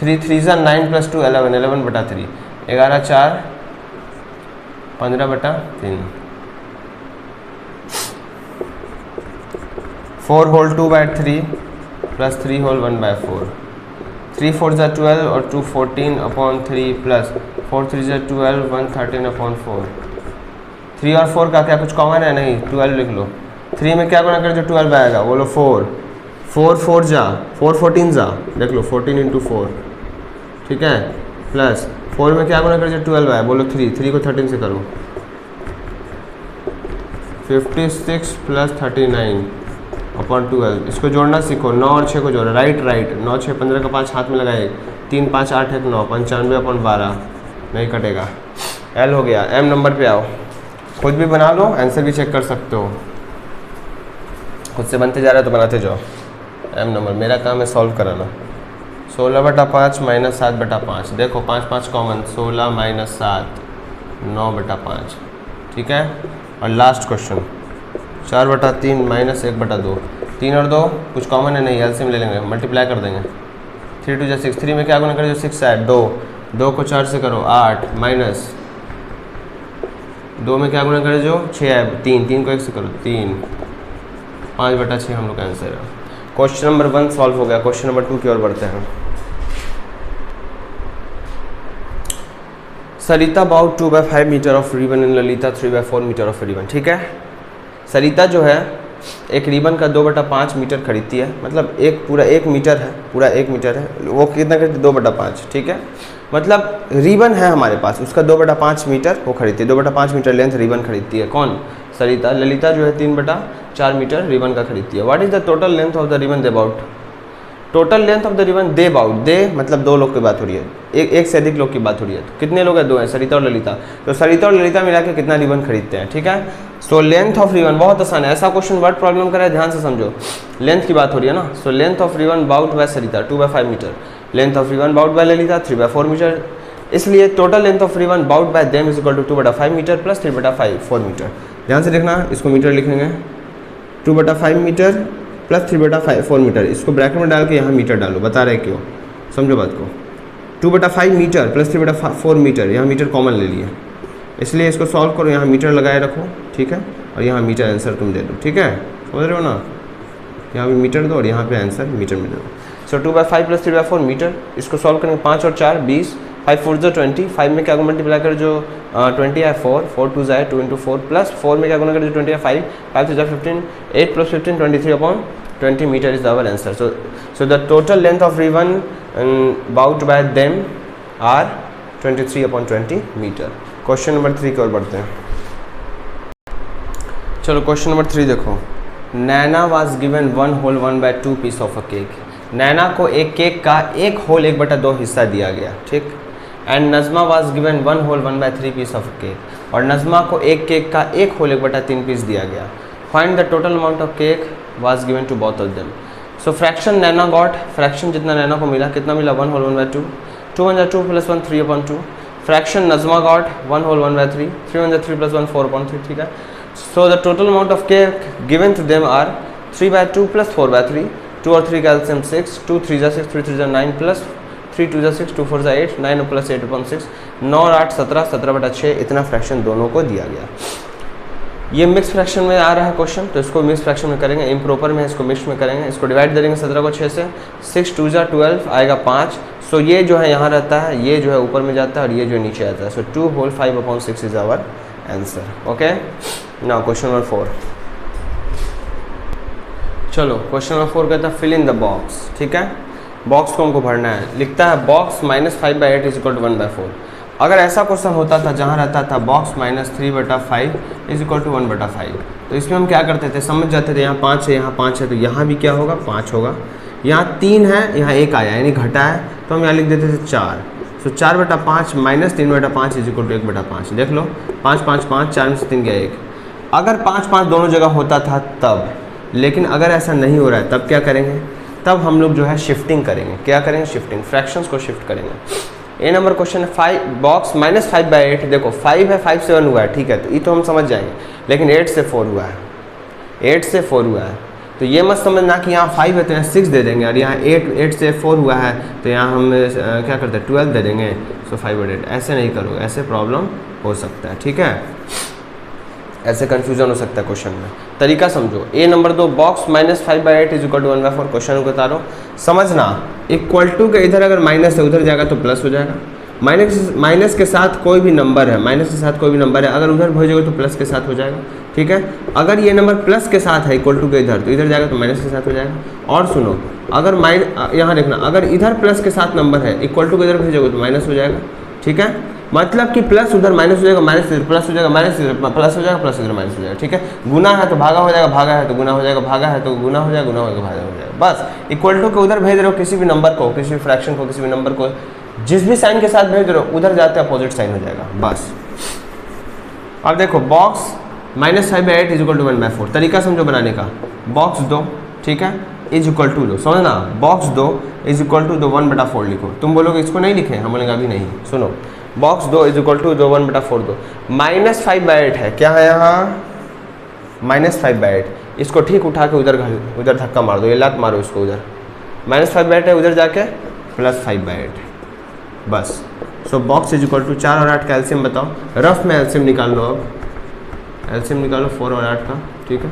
3 3 जा 9 प्लस 2 11, 11/3, 11 4 15/3, 4 होल 2/3 प्लस 3 होल 1/4, 3 4 जा 12 और 2 14/3 प्लस 4 3 जा 12 1 13/4। 3 और 4 का क्या कुछ कॉमन है, नहीं, 12 लिख लो। 3 में क्या गुना कर जो 12 आएगा, बोलो 4 4 4 जा 4 14 जा, देख लो 14 × 4, ठीक है, प्लस 4 में क्या गुना कर जो 12 आया, बोलो 3, 3 को 13 से करो, 56 प्लस 39/12, इसको जोड़ना सीखो, 9 और 6 को जोड़ो, राइट 9 6 15 का 5 हाथ में लगाए, 3 5 8 1 9, 95/12 नहीं कटेगा, एल हो गया। एम नंबर पे आओ, खुद भी बना लो, आंसर भी चेक कर सकते हो, खुद से बनते जा रहा है तो बनाते जाओ। एम नंबर मेरा काम है सॉल्व कराना। 16/5 माइनस 7/5, देखो 5 5 कॉमन, 16 माइनस 7 9/5, ठीक है। और लास्ट क्वेश्चन 4/3 माइनस 1/2, 3 और 2 कुछ कॉमन है नहीं, एलसीएम ले लेंगे, मल्टीप्लाई कर देंगे, 3 2 जा 6, 3 में क्या गुना करें जो 6 है, 2 2 को 4 से करो 8, माइनस 2 में क्या गुना करें जो 6 है, 3 3 को 1 से करो 3, 5/6 हम लोग का आंसर है। क्वेश्चन नंबर 1 सॉल्व हो गया। क्वेश्चन नंबर 2 की ओर बढ़ते हैं। Sarita bought 2/5 metre of ribbon and Lalita 3/4 metre of ribbon, ठीक है। सरिता जो है एक रिबन का 2/5 मीटर खरीदती है, मतलब एक पूरा 1 मीटर है, पूरा 1 मीटर है, वो कितना खरीदती है 2/5, ठीक है। मतलब रिबन है हमारे पास, उसका 2/5 मीटर वो खरीदती है, 2/5 मीटर लेंथ रिबन खरीदती है, कौन, सरिता। ललिता जो है 3/4 मीटर रिबन का खरीदती है। What is the total length of the ribbon they about, total length of the ribbon they bought, they मतलब दो लोग की बात हो रही है, एक से अधिक लोग की बात हो रही है। तो कितने लोग हैं? दो हैं, सरिता और ललिता। तो सरिता और ललिता मिला के कितना रिबन खरीदते हैं, ठीक है। सो लेंथ ऑफ रिबन बहुत आसान है, ऐसा क्वेश्चन वर्ड प्रॉब्लम करा है, ध्यान से समझो। लेंथ की बात हो रही है ना, so length of ribbon bought by Sarita 2/5 metre, length of ribbon bought by Lalita 3/4 metre, इसलिए total length of ribbon bought by them is equal to 2/5 metre plus 3/4 metre. ध्यान से देखना, इसको मीटर लिखेंगे, 2/5 मीटर प्लस 3/4 मीटर, इसको ब्रैकेट में डाल के यहाँ मीटर डालो, बता रहे क्यों, समझो बात को। 2/5 मीटर प्लस 3/4 मीटर, यहाँ मीटर कॉमन ले लिए, इसलिए इसको सॉल्व करो, यहाँ मीटर लगाए रखो, ठीक है, और यहाँ मीटर आंसर तुम दे दो, ठीक है, समझ रहे हो ना। यहाँ भी मीटर दो और यहाँ पे आंसर मीटर में दे दो। सो 2/5 प्लस 3/4 मीटर, इसको सॉल्व करेंगे, 5 और 4 20, 5 4 जो 20, 5 में क्या को मल्टीप्लाई कर जो 20 है 4, 4 2 जाए 2 × 4 प्लस 4 में क्या गुना कर जो 20 है 5, 5 2 15, 8 प्लस 15 23/20 metre is our answer. So the total length of ribbon bought by them are 23/20 metre. Question number 3 की ओर बढ़ते हैं। चलो क्वेश्चन नंबर 3 देखो। Naina was given 1 whole 1/2 piece of a cake. Naina को एक केक का 1 होल 1/2 हिस्सा दिया गया, ठीक। And Najma was given 1 whole 1/3 piece of a cake, और नज़मा को एक केक का 1 होल 1/3 पीस दिया गया। Find the total amount of cake was given to both of them. So fraction Naina got, fraction जितना नैना को मिला, कितना मिला 1 whole 1/2, 2 × 2 + 1 3/2। Fraction Najma got 1 whole 1/3, 3 × 3 + 1 4/3, ठीक है। So the total amount of cake given to them are 3/2 + 4/3, 2 और 3 का एलसीएम 6, 2 3 × 6, 3 3 × 9 प्लस 3 2 × 6, 2 4 × 8, 9 + 8/6, 9 और 8 17, 17/6, इतना फ्रैक्शन दोनों को दिया गया। ये मिक्स फ्रैक्शन में आ रहा है क्वेश्चन, तो इसको मिक्स फ्रैक्शन में करेंगे, इम्प्रॉपर में इसको मिक्स में करेंगे। इसको डिवाइड करेंगे 17 को 6 से, 6 2 × 12 आएगा 5। सो ये जो है यहाँ रहता है, ये जो है ऊपर में जाता है और ये जो नीचे आता है। So 2 whole 5/6 is our answer. Okay, now question number 4। चलो क्वेश्चन नंबर 4 कहता है फिल इन द बॉक्स, ठीक है। बॉक्स को हमको भरना है। लिखता है बॉक्स -5/8 इज इक्वल टू 1/4। अगर ऐसा क्वेश्चन होता था जहाँ रहता था बॉक्स -3/5 इज इक्वल टू 1/5, तो इसमें हम क्या करते थे, समझ जाते थे यहाँ 5 है, यहाँ 5 है, तो यहाँ भी क्या होगा 5 होगा। यहाँ 3 है, यहाँ 1 आया यानी घटा है, तो हम यहाँ लिख देते थे 4। सो 4/5 -3/5 इज इक्वल टू 1/5। देख लो 5 5 5, 4 में से 3 गया 1। अगर 5 5 दोनों जगह होता था तब, लेकिन अगर ऐसा नहीं हो रहा है तब क्या करेंगे, तब हम लोग जो है शिफ्टिंग करेंगे। क्या करेंगे? शिफ्टिंग, फ्रैक्शंस को शिफ्ट करेंगे। ए नंबर क्वेश्चन है 5 बॉक्स -5/8। देखो 5 है, 5 से 1 हुआ है, ठीक है, तो ये तो हम समझ जाएंगे, लेकिन 8 से 4 हुआ है, 8 से 4 हुआ है, तो ये मत समझना कि यहाँ 5 है तो यहाँ 6 दे देंगे, और यहाँ 8 से 4 हुआ है तो यहाँ हम क्या करते हैं 12 दे देंगे। सो 5/8 ऐसे नहीं करोगे, ऐसे प्रॉब्लम हो सकता है, ठीक है, ऐसे कन्फ्यूजन हो सकता है क्वेश्चन में। तरीका समझो। A number 2 box -5/8 is equal to 1/4। Question को बता रहा हूँ, समझना। इक्वल टू के इधर अगर माइनस है उधर जाएगा तो प्लस हो जाएगा। माइनस के साथ कोई भी नंबर है, माइनस के साथ कोई भी नंबर है, अगर उधर भेजोगे तो प्लस के साथ हो जाएगा, ठीक है। अगर ये नंबर प्लस के साथ है इक्वल टू के इधर, तो इधर जाएगा तो माइनस के साथ हो जाएगा। और सुनो, अगर यहाँ देखना, अगर इधर प्लस के साथ नंबर है इक्वल टू के इधर भेजोगे तो माइनस हो जाएगा, ठीक है। मतलब कि प्लस उधर माइनस हो जाएगा, माइनस इधर प्लस हो जाएगा, माइनस इधर प्लस हो जाएगा, प्लस इधर माइनस हो जाएगा, ठीक है। गुना है तो भागा हो जाएगा, भागा है तो गुना हो जाएगा, भागा है तो गुना हो जाएगा, गुना होगा भागा हो जाएगा। बस इक्वल टू के उधर भेज रहे हो किसी भी नंबर को, किसी भी फ्रैक्शन को, किसी भी नंबर को, जिस भी साइन के साथ भेज रहे हो उधर जाते अपोजिट साइन हो जाएगा, बस। अब देखो बॉक्स -5/8 इज इक्वल टू 1/4। तरीका समझो बनाने का। बॉक्स 2, ठीक है, इज इक्वल टू 2, समझना। बॉक्स 2 इज इक्वल टू 1/4 लिखो। तुम बोलोगे इसको नहीं लिखे, हम बोलेंगे अभी नहीं। सुनो, बॉक्स 2 इज इक्वल टू 1/4 दो, -5/8 है, क्या है यहाँ -5/8। इसको ठीक उठा के उधर धक्का मार दो, ये लात मारो इसको उधर। -5/8 है, उधर जाके +5/8, बस। So box is equal to 4 और 8 का एलसीएम बताओ। रफ में एलसीएम निकाल लो। अब एलसीएम निकालो 4 और 8 का, ठीक है,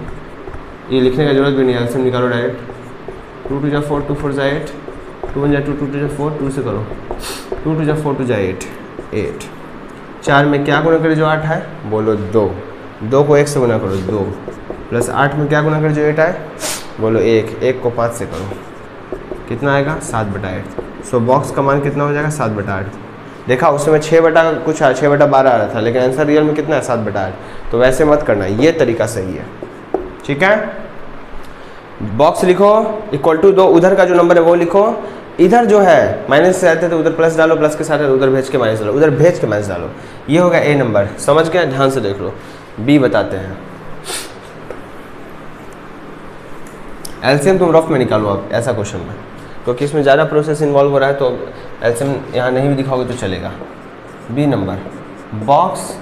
ये लिखने का जरूरत भी नहीं है, एलसीएम निकालो डायरेक्ट। 2 2 जा 4, 2 4 जा 8, 2 1 जा 2, 2 2 जा 4, 2 से करो, 2 2 जा 4, 2 जा 8, 8। 4 में क्या गुना करे जो 8 है, बोलो 2, 2 को 1 से गुना करो 2, प्लस 8 में क्या गुना करे जो 8 है, बोलो 1, 1 को 5 से करो, कितना आएगा 7/8। सो बॉक्स का मान कितना हो जाएगा 7/8। देखा उसमें 6 बटा कुछ है, 6/12 आ रहा था, लेकिन आंसर रियल में कितना है 7/8। तो वैसे मत करना, ये तरीका सही है, ठीक है। बॉक्स लिखो इक्वल टू 2, उधर का जो नंबर है वो लिखो, इधर जो है माइनस से आते हैं तो उधर प्लस डालो, प्लस के साथ है तो उधर भेज के माइनस डालो, उधर भेज के माइनस डालो। ये होगा ए नंबर, समझ गए? ध्यान से देख लो। बी बताते हैं, एलसीएम तुम रफ में निकालो अब ऐसा क्वेश्चन में, क्योंकि इसमें ज़्यादा प्रोसेस इन्वॉल्व हो रहा है तो एलसीएम यहाँ नहीं भी दिखाओगे तो चलेगा। B number, box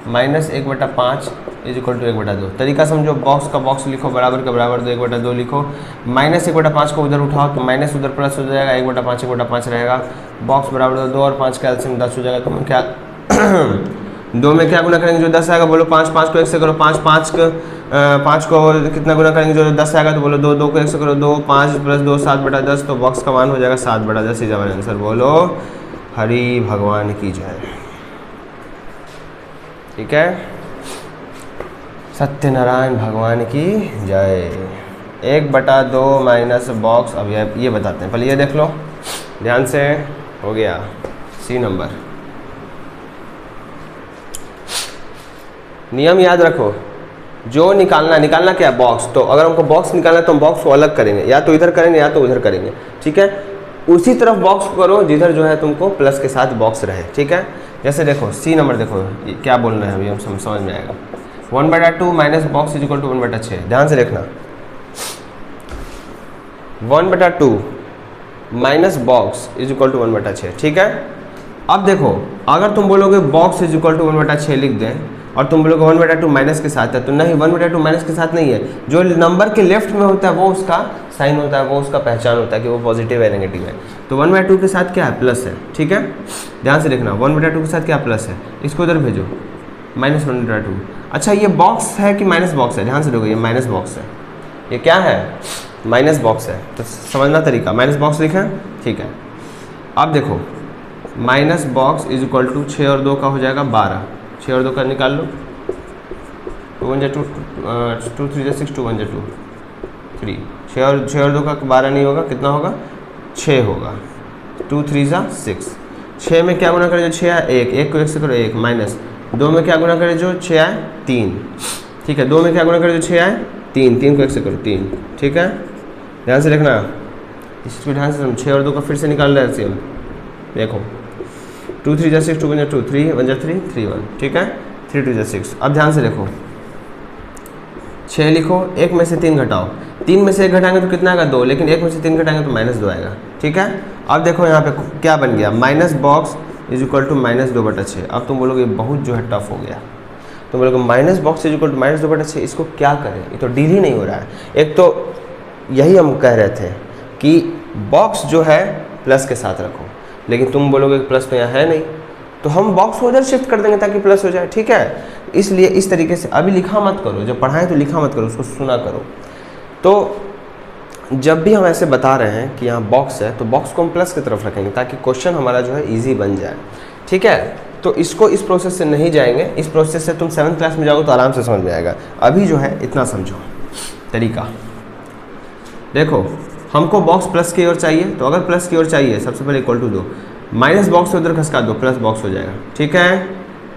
minus 1/5 is equal to 1/2। तरीका समझो, बॉक्स का बॉक्स लिखो बराबर का बराबर 2 1/2 लिखो, माइनस 1/5 को उधर उठाओ तो माइनस उधर प्लस हो जाएगा, 1/5 1/5 रहेगा, बॉक्स बराबर 2 और 5 का एलसीएम 10 हो जाएगा। तो क्या 2 में क्या गुना करेंगे जो 10 आएगा, बोलो 5 5 को 1 से करो, 5 5 को कितना गुना करेंगे जो 10 आएगा, तो बोलो 2 2 को 1 से करो, 2 5 प्लस 2 7/10, तो बॉक्स का मान हो जाएगा 7/10 इज आवर आंसर। बोलो हरि भगवान की जय। ठीक है, सत्यनारायण भगवान की जय। 1/2 माइनस बॉक्स, अब ये बताते हैं, पहले ये देख लो ध्यान से। हो गया सी नंबर। नियम याद रखो, जो निकालना क्या है, बॉक्स। तो अगर हमको बॉक्स निकालना है तो हम बॉक्स को अलग करेंगे, या तो इधर करेंगे या तो उधर करेंगे। ठीक है, उसी तरफ बॉक्स को करो जिधर जो है तुमको प्लस के साथ बॉक्स रहे। ठीक है, जैसे देखो सी नंबर, देखो ये क्या बोल रहे हैं अभी हम समझ में आएगा। 1/2 minus box is equal to 1/6। ध्यान से देखना, 1/2 minus box is equal to 1/6। ठीक है, अब देखो अगर तुम बोलोगे बॉक्स इज इक्वल टू 1/6 लिख दें और तुम बोलोगे 1/2 माइनस के साथ है, तो नहीं, 1/2 माइनस के साथ नहीं है। जो नंबर के लेफ्ट में होता है वो उसका साइन होता है, वो उसका पहचान होता है कि वो पॉजिटिव है नेगेटिव है। तो 1/2 के साथ क्या है, प्लस है। ठीक है, ध्यान से देखना, 1/2 के साथ क्या प्लस है, इसको इधर भेजो, माइनस 1/2। अच्छा, ये बॉक्स है कि माइनस बॉक्स है? ध्यान से देखो, ये माइनस बॉक्स है, ये क्या है, माइनस बॉक्स है। तो समझना तरीका, माइनस बॉक्स लिखा है। ठीक है, अब देखो minus box is equal to 6 और 2 का हो जाएगा 12, 6 और 2 का निकाल लो, 2 1 2 2 3 6 2 1 2 3, 6 और 2 का 12 नहीं होगा, कितना होगा, 6 होगा, 2 3 6। 6 में क्या गुना करें जो 6 आए, 1 1 को 1 से करो 1, माइनस 2 में क्या गुना करें जो 6 आए, 3। ठीक है, 2 में क्या गुना करें जो 6 आए, 3, 3 को 1 से करो 3। ठीक है, ध्यान से देखना, इसको ध्यान से समझ। 6 और 2 का फिर से निकाल रहे हैं, देखो 2 3 6 2 1 2 3 1 3 3 1। ठीक है, 3 2 6। अब ध्यान से देखो, 6 लिखो, 1 में से 3 घटाओ, 3 में से 1 घटाएंगे तो कितना आएगा, 2, लेकिन 1 में से 3 घटाएंगे तो -2 आएगा। ठीक है, अब देखो यहाँ पे क्या बन गया, minus box is equal to -2/6। अब तुम बोलोगे बहुत जो है टफ हो गया, तुम बोलोगे minus box is equal to -2/6, इसको क्या करें, ये तो डील ही नहीं हो रहा है। एक तो यही हम कह रहे थे कि बॉक्स जो है प्लस के साथ रखो, लेकिन तुम बोलोगे प्लस तो यहाँ है नहीं, तो हम बॉक्स को उधर शिफ्ट कर देंगे ताकि प्लस हो जाए। ठीक है, इसलिए इस तरीके से अभी लिखा मत करो, जब पढ़ाएं तो लिखा मत करो, उसको सुना करो। तो जब भी हम ऐसे बता रहे हैं कि यहाँ बॉक्स है तो बॉक्स को हम प्लस की तरफ रखेंगे ताकि क्वेश्चन हमारा जो है इजी बन जाए। ठीक है, तो इसको इस प्रोसेस से नहीं जाएंगे, इस प्रोसेस से तुम 7th क्लास में जाओगे तो आराम से समझ में आएगा। अभी जो है इतना समझो तरीका। देखो हमको बॉक्स प्लस की ओर चाहिए, तो अगर प्लस की ओर चाहिए सबसे पहले इक्वल टू दो, माइनस बॉक्स से उधर खसका दो, प्लस बॉक्स हो जाएगा। ठीक है,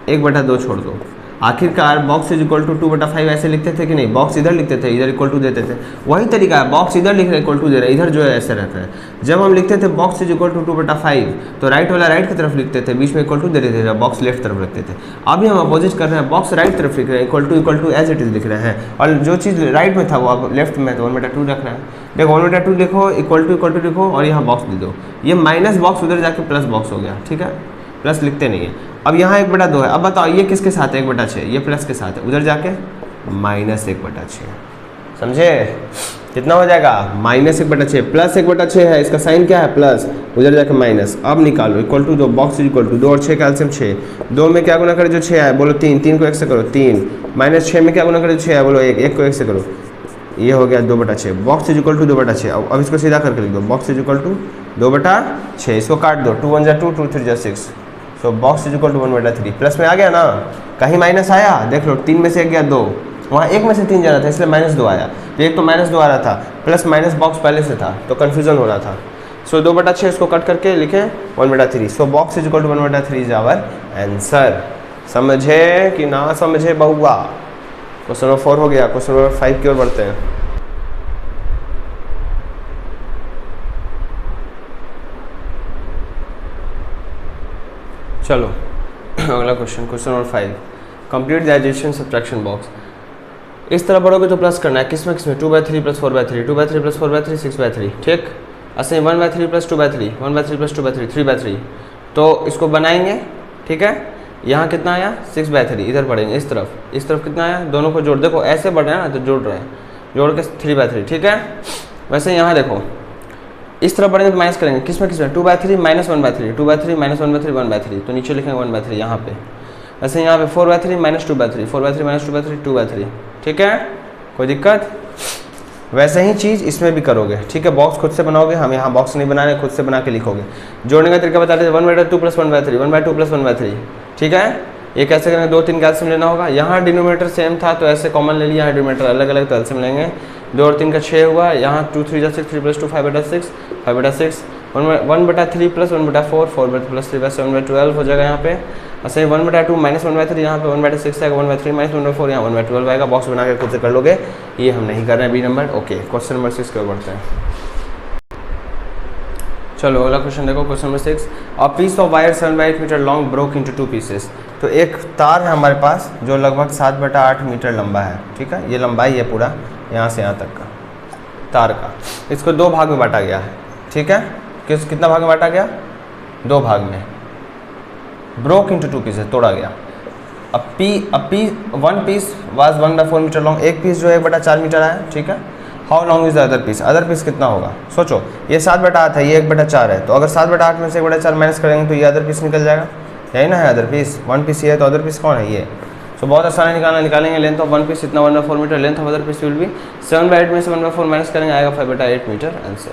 1/2 छोड़ दो। आखिरकार बॉक्स इज इक्वल टू 2/5 ऐसे लिखते थे कि नहीं, बॉक्स इधर लिखते थे, इधर इक्वल टू देते थे, वही तरीका है, बॉक्स इधर लिख रहे इक्वल टू दे रहे, इधर जो है ऐसे रहता है। जब हम लिखते थे बॉक्स इज इक्वल टू 2/5 तो राइट वाला राइट की तरफ लिखते थे, बीच में इक्वल टू दे रहे थे, बॉक्स लेफ्ट तरफ रखते थे। अभी हम अपोजिट कर रहे हैं, बॉक्स राइट तरफ लिख रहे हैं, equal to as it is लिख रहे हैं, और जो चीज़ राइट में था वो अब लेफ्ट में, तो 1/2 रख रहा है। देखो 1/2 लिखो, इक्वल टू लिखो और यहाँ बॉक्स दे दो, ये माइनस बॉक्स उधर जाके प्लस बॉक्स हो गया। ठीक है, प्लस लिखते नहीं है। अब यहाँ 1/2 है, अब बताओ ये किसके साथ है, 1/6, ये प्लस के साथ है, उधर जाके -1/6। समझे, कितना हो जाएगा, -1/6 प्लस 1/6 है, इसका साइन क्या है प्लस, उधर जाके माइनस। अब निकालो equal to 2, box equal to 2 और 6 का एलसीएम 6, 2 में क्या गुना करे जो 6 है, बोलो 3, 3 को 1 से करो 3, -6 में क्या गुना करे जो 6 है, बोलो 1, 1 को 1 से करो, ये हो गया 2/6। Box is equal to 2/6। अब इसको सीधा करके लिख दो, बॉक्स इज इक्वल टू 2/6, इसको काट दो, 2 1 2 2 3 6, so box is equal to 1/3। Plus में आ गया ना, कहीं माइनस आया, देख लो 3 में से 1 गया 2, वहाँ 1 में से 3 जाना था इसलिए -2 आया, तो एक तो -2 आ रहा था, प्लस माइनस बॉक्स पहले से था तो कन्फ्यूजन हो रहा था। सो 2/6 इसको कट करके लिखे 1/3, so box is equal to 1/3 is our answer. समझे कि ना समझे बउआ। क्वेश्चन नंबर 4 हो गया, क्वेश्चन नंबर 5 की ओर बढ़ते हैं। चलो अगला question, question number 5, complete the addition subtraction box. इस तरह पढ़ोगे तो प्लस करना है, किसमें किसमें 2/3 + 4/3, 2/3 + 4/3 6/3, ठीक। ऐसे 1/3 + 2/3, 1/3 + 2/3 3/3, तो इसको बनाएंगे, ठीक है। यहाँ कितना आया 6/3, इधर पढ़ेंगे इस तरफ कितना आया, दोनों को जोड़, देखो ऐसे बढ़ रहा है ना तो जोड़ रहा है, जोड़ के 3/3, ठीक है। वैसे यहाँ देखो इस तरफ बढ़ेंगे तो माइनस करेंगे, किसमें किसमें 2/3 - 1/3, 2/3 - 1/3 1/3, तो नीचे लिखेंगे 1/3 यहाँ पे। वैसे यहाँ पे 4/3 - 2/3, 4/3 - 2/3 2/3, ठीक है, कोई दिक्कत। वैसे ही चीज़ इसमें भी करोगे, ठीक है। बॉक्स खुद से बनाओगे, हम यहाँ बॉक्स नहीं बना रहे, खुद से बना के लिखोगे। जोड़ने का तरीका बता देते, 1/2 + 1/3, 1/2 + 1/3, ठीक है। ये कैसे करेंगे, 2 3 का एलसीएम लेना होगा। यहाँ डिनोमिनेटर सेम था तो ऐसे कॉमन ले लिया, यहाँ डिनोमिनेटर अलग अलग तो एलसीएम लेंगे। 2 और 3 का 6 हुआ, यहाँ 2 3 जा 6, 3 + 2 5/6, 5/6, 1/3 + 1/4, 4 + 3 7 1/12 हो जाएगा यहाँ पे। ऐसे 1/2 - 1/3, यहाँ पे 1/6 आएगा, 1/3 - 1/4, यहाँ 1/12 आएगा। बॉक्स बना के खुद से कर लोगे, ये हम नहीं कर रहे हैं B number. Okay, question number 6 की ओर बढ़ते हैं। चलो अगला क्वेश्चन देखो, question number 6, a piece of wire 7/8 metre long broke into 2 pieces. तो एक तार है हमारे पास जो लगभग 7/8 मीटर लंबा है, ठीक है। ये लंबाई है पूरा यहाँ से यहाँ तक का तार का। इसको 2 भाग में बांटा गया है, ठीक है। कितना भाग में बांटा गया, 2 भाग में। ब्रोक इनटू 2 पीसेस, तोड़ा गया। One piece was 1/4 metre long, एक पीस जो है 1/4 मीटर है, ठीक है। How long is the other piece, other piece कितना होगा, सोचो। ये 7/8 है, ये 1/4 है, तो अगर 7/8 में से 1/4 माइनस करेंगे तो ये अदर पीस निकल जाएगा, यही ना है अदर पीस। 1 पीस ये है तो अदर पीस कौन है, ये। सो बहुत आसान है निकालेंगे। लेंथ ऑफ 1 पीस इतना 1/4 metre, length of other piece will be 7/8 में से 1/4 माइनस करेंगे, आएगा 5/8 मीटर आंसर।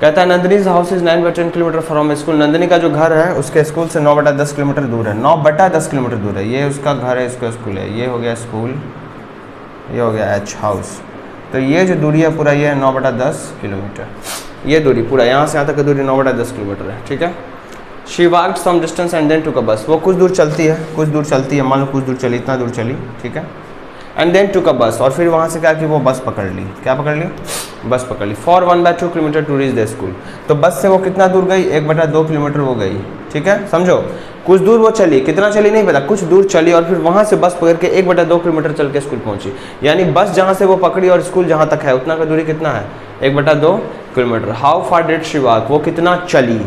कहता है Nandini's house is 9/10 kilometre from school. Nandini का जो घर है उसके स्कूल से 9/10 किलोमीटर दूर है, 9/10 किलोमीटर दूर है। ये उसका घर है, इसका स्कूल है, ये हो गया स्कूल, ये हो गया एच हाउस। तो ये जो दूरी है पूरा ये है 9/10 किलोमीटर, ये दूरी पूरा यहाँ से यहाँ तक की दूरी 9/10 किलोमीटर है, ठीक है। She walked some distance and then took a bus, वो कुछ दूर चलती है, मान लो कुछ दूर चली, इतना दूर चली, ठीक है। एंड देन टुक अ बस, और फिर वहाँ से क्या कि वो बस पकड़ ली, क्या पकड़ ली, बस पकड़ ली। For 1/2 kilometre to reach the school, तो बस से वो कितना दूर गई, 1/2 किलोमीटर वो गई, ठीक है। समझो कुछ दूर वो चली, कितना चली नहीं पता, कुछ दूर चली और फिर वहाँ से बस पकड़ के 1/2 किलोमीटर चल के स्कूल पहुँची। यानी बस जहाँ से वो पकड़ी और स्कूल जहाँ तक है उतना का दूरी कितना है, 1/2 kilometre. How far did she walk, वो कितना चली।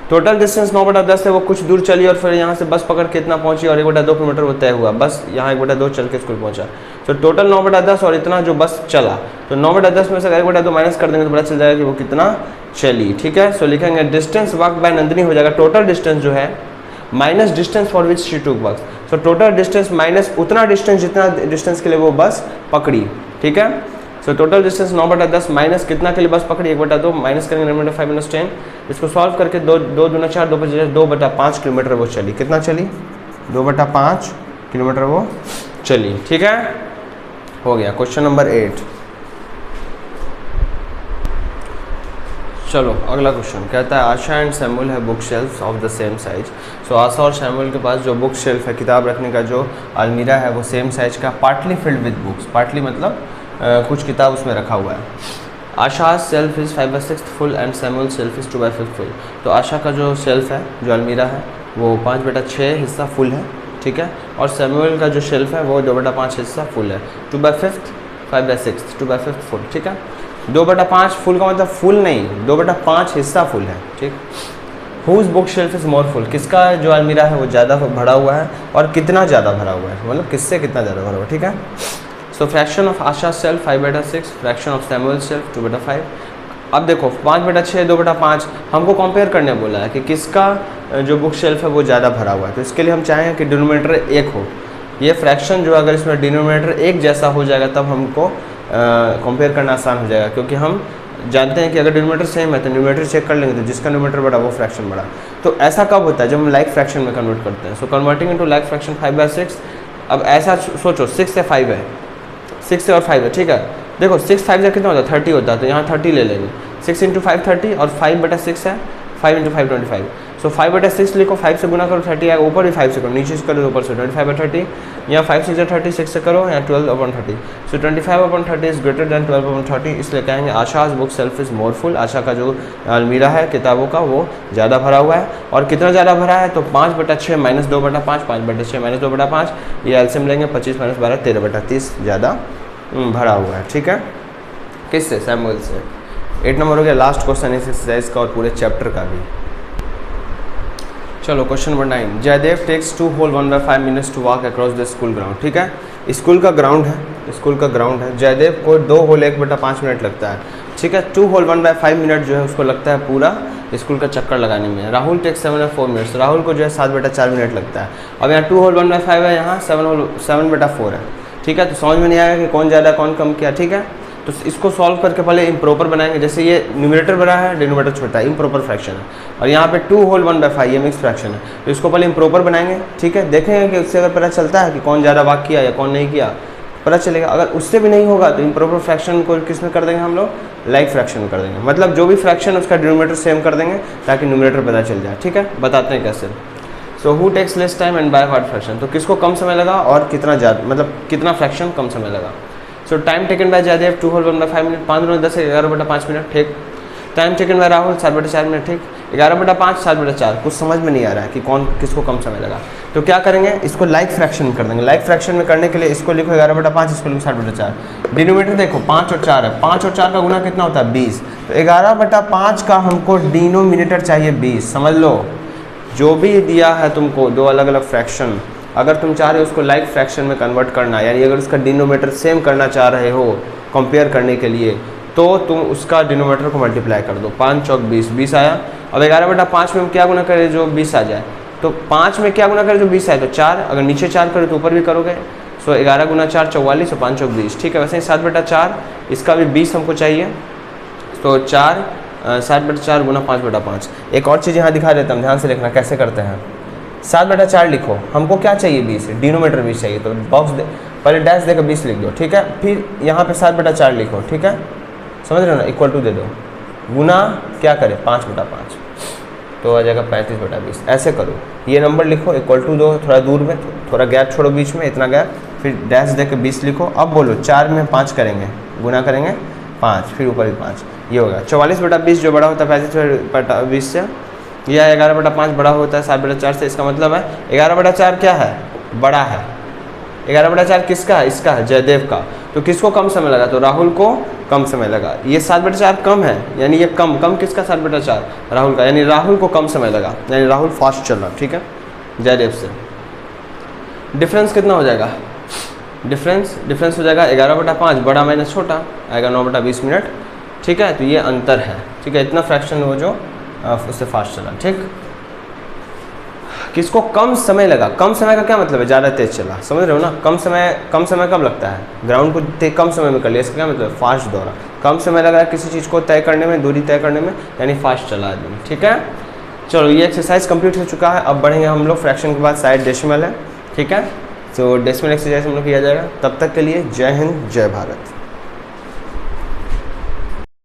टोटल डिस्टेंस 9/10 है, वो कुछ दूर चली और फिर यहाँ से बस पकड़ के इतना पहुँची और 1/2 किलोमीटर वो तय हुआ, बस यहाँ 1/2 चल के स्कूल पहुँचा। तो टोटल 9/10 और इतना जो बस चला, तो 9/10 में से अगर 1/2 माइनस कर देंगे तो पता चल जाएगा कि वो कितना चली, ठीक है। सो लिखेंगे डिस्टेंस वॉक बाय नंदिनी हो जाएगा टोटल डिस्टेंस जो है minus distance for which she टूक बस। सो टोटल डिस्टेंस माइनस उतना डिस्टेंस जितना डिस्टेंस के लिए वो बस पकड़ी, ठीक है। सो टोटल डिस्टेंस 9/10 माइनस कितना के लिए बस पकड़ी, 1/2 माइनस करेंगे 9/5 - 10। इसको सॉल्व करके 2 2 दूना 4, 2/5 किलोमीटर वो चली। कितना चली, 2/5 किलोमीटर वो चली, ठीक है। हो गया क्वेश्चन नंबर 8। चलो अगला क्वेश्चन कहता है आशा एंड सैमुअल है book shelf of the same size. So Asha और सैमुअल के पास जो बुक शेल्फ है, किताब रखने का जो अलमीरा है वो सेम साइज का, partly filled with books, partly मतलब कुछ किताब उसमें रखा हुआ है। Asha shelf is 5/6 full and Samuel shelf is 2/5 full. तो आशा का जो शेल्फ है, जो अलमीरा है, वो 5/6 हिस्सा फुल है, ठीक है। और सैमुअल का जो शेल्फ है वो 2/5 हिस्सा फुल है, 2/5 5/6 2/5 फुल, ठीक है। 2/5 फुल का मतलब फुल नहीं, 2/5 हिस्सा फुल है, ठीक। Whose bookshelf is more full, किसका जो अलमीरा है वो ज़्यादा भरा हुआ है और कितना ज़्यादा भरा हुआ है, मतलब किससे कितना ज़्यादा भरा हुआ है, ठीक है। So fraction of Asha shelf 5/6, fraction of Samuel shelf 2/5। अब देखो 5/6 2/5 हमको कंपेयर करने बोला है कि किसका जो बुक शेल्फ है वो ज़्यादा भरा हुआ है। तो इसके लिए हम चाहेंगे कि डिनोमिनेटर 1 हो। ये फ्रैक्शन जो अगर इसमें डिनोमिनेटर 1 जैसा हो जाएगा तब हमको कंपेयर करना आसान हो जाएगा, क्योंकि हम जानते हैं कि अगर डिनोमिनेटर सेम है तो न्यूमरेटर चेक कर लेंगे, तो जिसका न्यूमरेटर बड़ा वो फ्रैक्शन बड़ा। तो ऐसा कब होता है, जब हम लाइक फ्रैक्शन में कन्वर्ट करते हैं। सो कन्वर्टिंग इनटू लाइक फ्रैक्शन 5/6। अब ऐसा सोचो 6 से 5 है, 6 से और 5 है, ठीक है। देखो 6 5 से कितना होता है 30 होता है, तो यहाँ 30 ले लेंगे। 6 × 5 30 और 5/6 है, 5 × 5 25। सो सो 5/6 लिखो, 5 से गुना करो 30 आएगा, ऊपर भी 5 से करो, नीचे से करो ऊपर से 25/30, या 5 6 30, 6 से करो, या 12/30। सो 25/30 इज ग्रेटर देन 12/30, इसलिए कहेंगे Asha's book shelf is more full, Asha का जो अलमीरा है किताबों का वो ज़्यादा भरा हुआ है। और कितना ज़्यादा भरा है, तो 5/6 - 2/5, 5/6 - 2/5, ये एलसीएम लेंगे 25 - 12 13/30 ज़्यादा भरा हुआ है। ठीक है, किससे? सैमुअल से। 8 नंबर हो गया। लास्ट क्वेश्चन इस एक्सरसाइज का और पूरे चैप्टर का भी। चलो question number 9, Jaidev takes 2 whole 1/5 minutes to walk across the school ground. ठीक है, स्कूल का ग्राउंड है, स्कूल का ग्राउंड है। जयदेव को 2 होल 1/5 मिनट लगता है। ठीक है, 2 होल 1/5 मिनट जो है उसको लगता है पूरा स्कूल का चक्कर लगाने में। राहुल टेक्स 7/4 मिनट्स, राहुल को जो है 7/4 मिनट लगता है। अब यहाँ 2 होल 1/5 है, यहाँ 7/4 है। ठीक है, तो समझ में नहीं आएगा कि कौन ज़्यादा कौन कम किया। ठीक है, तो इसको सॉल्व करके पहले इम्प्रॉपर बनाएंगे। जैसे ये न्यूमरेटर बड़ा है, डिनोमिनेटर छोटा है, इम्प्रॉपर फ्रैक्शन है, और यहाँ पे 2 होल 1/5 ये मिक्स फ्रैक्शन है, तो इसको पहले इम्प्रॉपर बनाएंगे। ठीक है, देखेंगे कि उससे अगर पता चलता है कि कौन ज़्यादा भाग किया या कौन नहीं किया, पता चलेगा। अगर उससे भी नहीं होगा तो इम्प्रॉपर फ्रैक्शन को किस में कर देंगे हम लोग? लाइक फ्रैक्शन में कर देंगे। मतलब जो भी फ्रैक्शन है उसका डिनोमिनेटर सेम कर देंगे ताकि न्यूमरेटर पता चल जाए। ठीक है, बताते हैं कैसे। So who takes less time and by what fraction, तो किसको कम समय लगा और कितना ज़्यादा, मतलब कितना फ्रैक्शन कम समय लगा। So time taken by Jaidev 2 whole 1/5 minute, 5 × 10 11/5 minute. ठीक, time taken by Rahul 7/4 minute. ठीक, 11/5 7/4, कुछ समझ में नहीं आ रहा है कि कौन किसको कम समय लगा, तो क्या करेंगे, इसको लाइक फ्रैक्शन में कर देंगे। लाइक फ्रैक्शन में करने के लिए इसको लिखो 11/5, इसको लिखो 7/4। डिनोमिनेटर देखो 5 और 4 है, 5 और 4 का गुना कितना होता है? 20। तो 11/5 का हमको डिनोमिनेटर चाहिए 20। समझ लो, जो भी दिया है तुमको 2 अलग अलग फ्रैक्शन, अगर तुम चाह रहे हो उसको लाइक फ्रैक्शन में कन्वर्ट करना, यानी अगर उसका डिनोमिनेटर सेम करना चाह रहे हो कंपेयर करने के लिए, तो तुम उसका डिनोमिनेटर को मल्टीप्लाई कर दो। 5 चौक 20, 20 आया। अब 11/5 में क्या गुना करे जो 20 आ जाए, तो 5 में क्या गुना करे जो 20 आए, तो 4। अगर नीचे 4 करो तो ऊपर भी करोगे। सो 11 × 4 44 और 5 चौक 20। ठीक है, वैसे ही 7/4 इसका भी 20 हमको चाहिए, तो 7/4 गुना 5/5। एक और चीज़ यहाँ दिखा देता हूँ, ध्यान से देखना कैसे करते हैं। 7/4 लिखो, हमको क्या चाहिए? 20, डिनोमिनेटर 20 चाहिए, तो बॉक्स पहले डैश देकर 20 लिख दो। ठीक है, फिर यहाँ पे 7/4 लिखो। ठीक है, समझ रहे हो ना, इक्वल टू दे दो, गुना क्या करें 5/5, तो आ जाएगा 35/20। ऐसे करो, ये नंबर लिखो, इक्वल टू दो, थोड़ा दूर में, थोड़ा गैप छोड़ो बीच में, इतना गैप, फिर डैश देकर 20 लिखो। अब बोलो 4 में 5 करेंगे, गुना करेंगे 5, फिर ऊपर भी 5, ये होगा 44/20 जो बड़ा होता है 35/20 से। यह 11/5 बड़ा होता है 7/4 से। इसका मतलब है 11/4 क्या है? बड़ा है। 11/4 किसका है? इसका है, जयदेव का। तो किसको कम समय लगा? तो राहुल को कम समय लगा। ये 7/4 कम है, यानी ये कम किसका? 7/4 राहुल का, यानी राहुल को कम समय लगा, यानी राहुल फास्ट चल रहा। ठीक है, जयदेव से। डिफरेंस कितना हो जाएगा? डिफरेंस हो जाएगा 11/5 बड़ा माइनस छोटा आएगा 9/20 मिनट। ठीक है, तो ये अंतर है। ठीक है, इतना फ्रैक्शन हो जो उससे फास्ट चला। ठीक, किसको कम समय लगा? कम समय का क्या मतलब है? ज़्यादा तेज चला, समझ रहे हो ना। कम समय कब लगता है? ग्राउंड को कम समय में कर लिया, इसका क्या मतलब? फास्ट दौड़ा। कम समय लगा किसी चीज़ को तय करने में, दूरी तय करने में, यानी फास्ट चला आदमी। ठीक है, चलो ये एक्सरसाइज कंप्लीट हो चुका है। अब बढ़ेंगे हम लोग फ्रैक्शन के बाद साइड डेसिमल है। ठीक है, तो डेसिमल एक्सरसाइज हम लोग किया जाएगा। तब तक के लिए जय हिंद, जय भारत।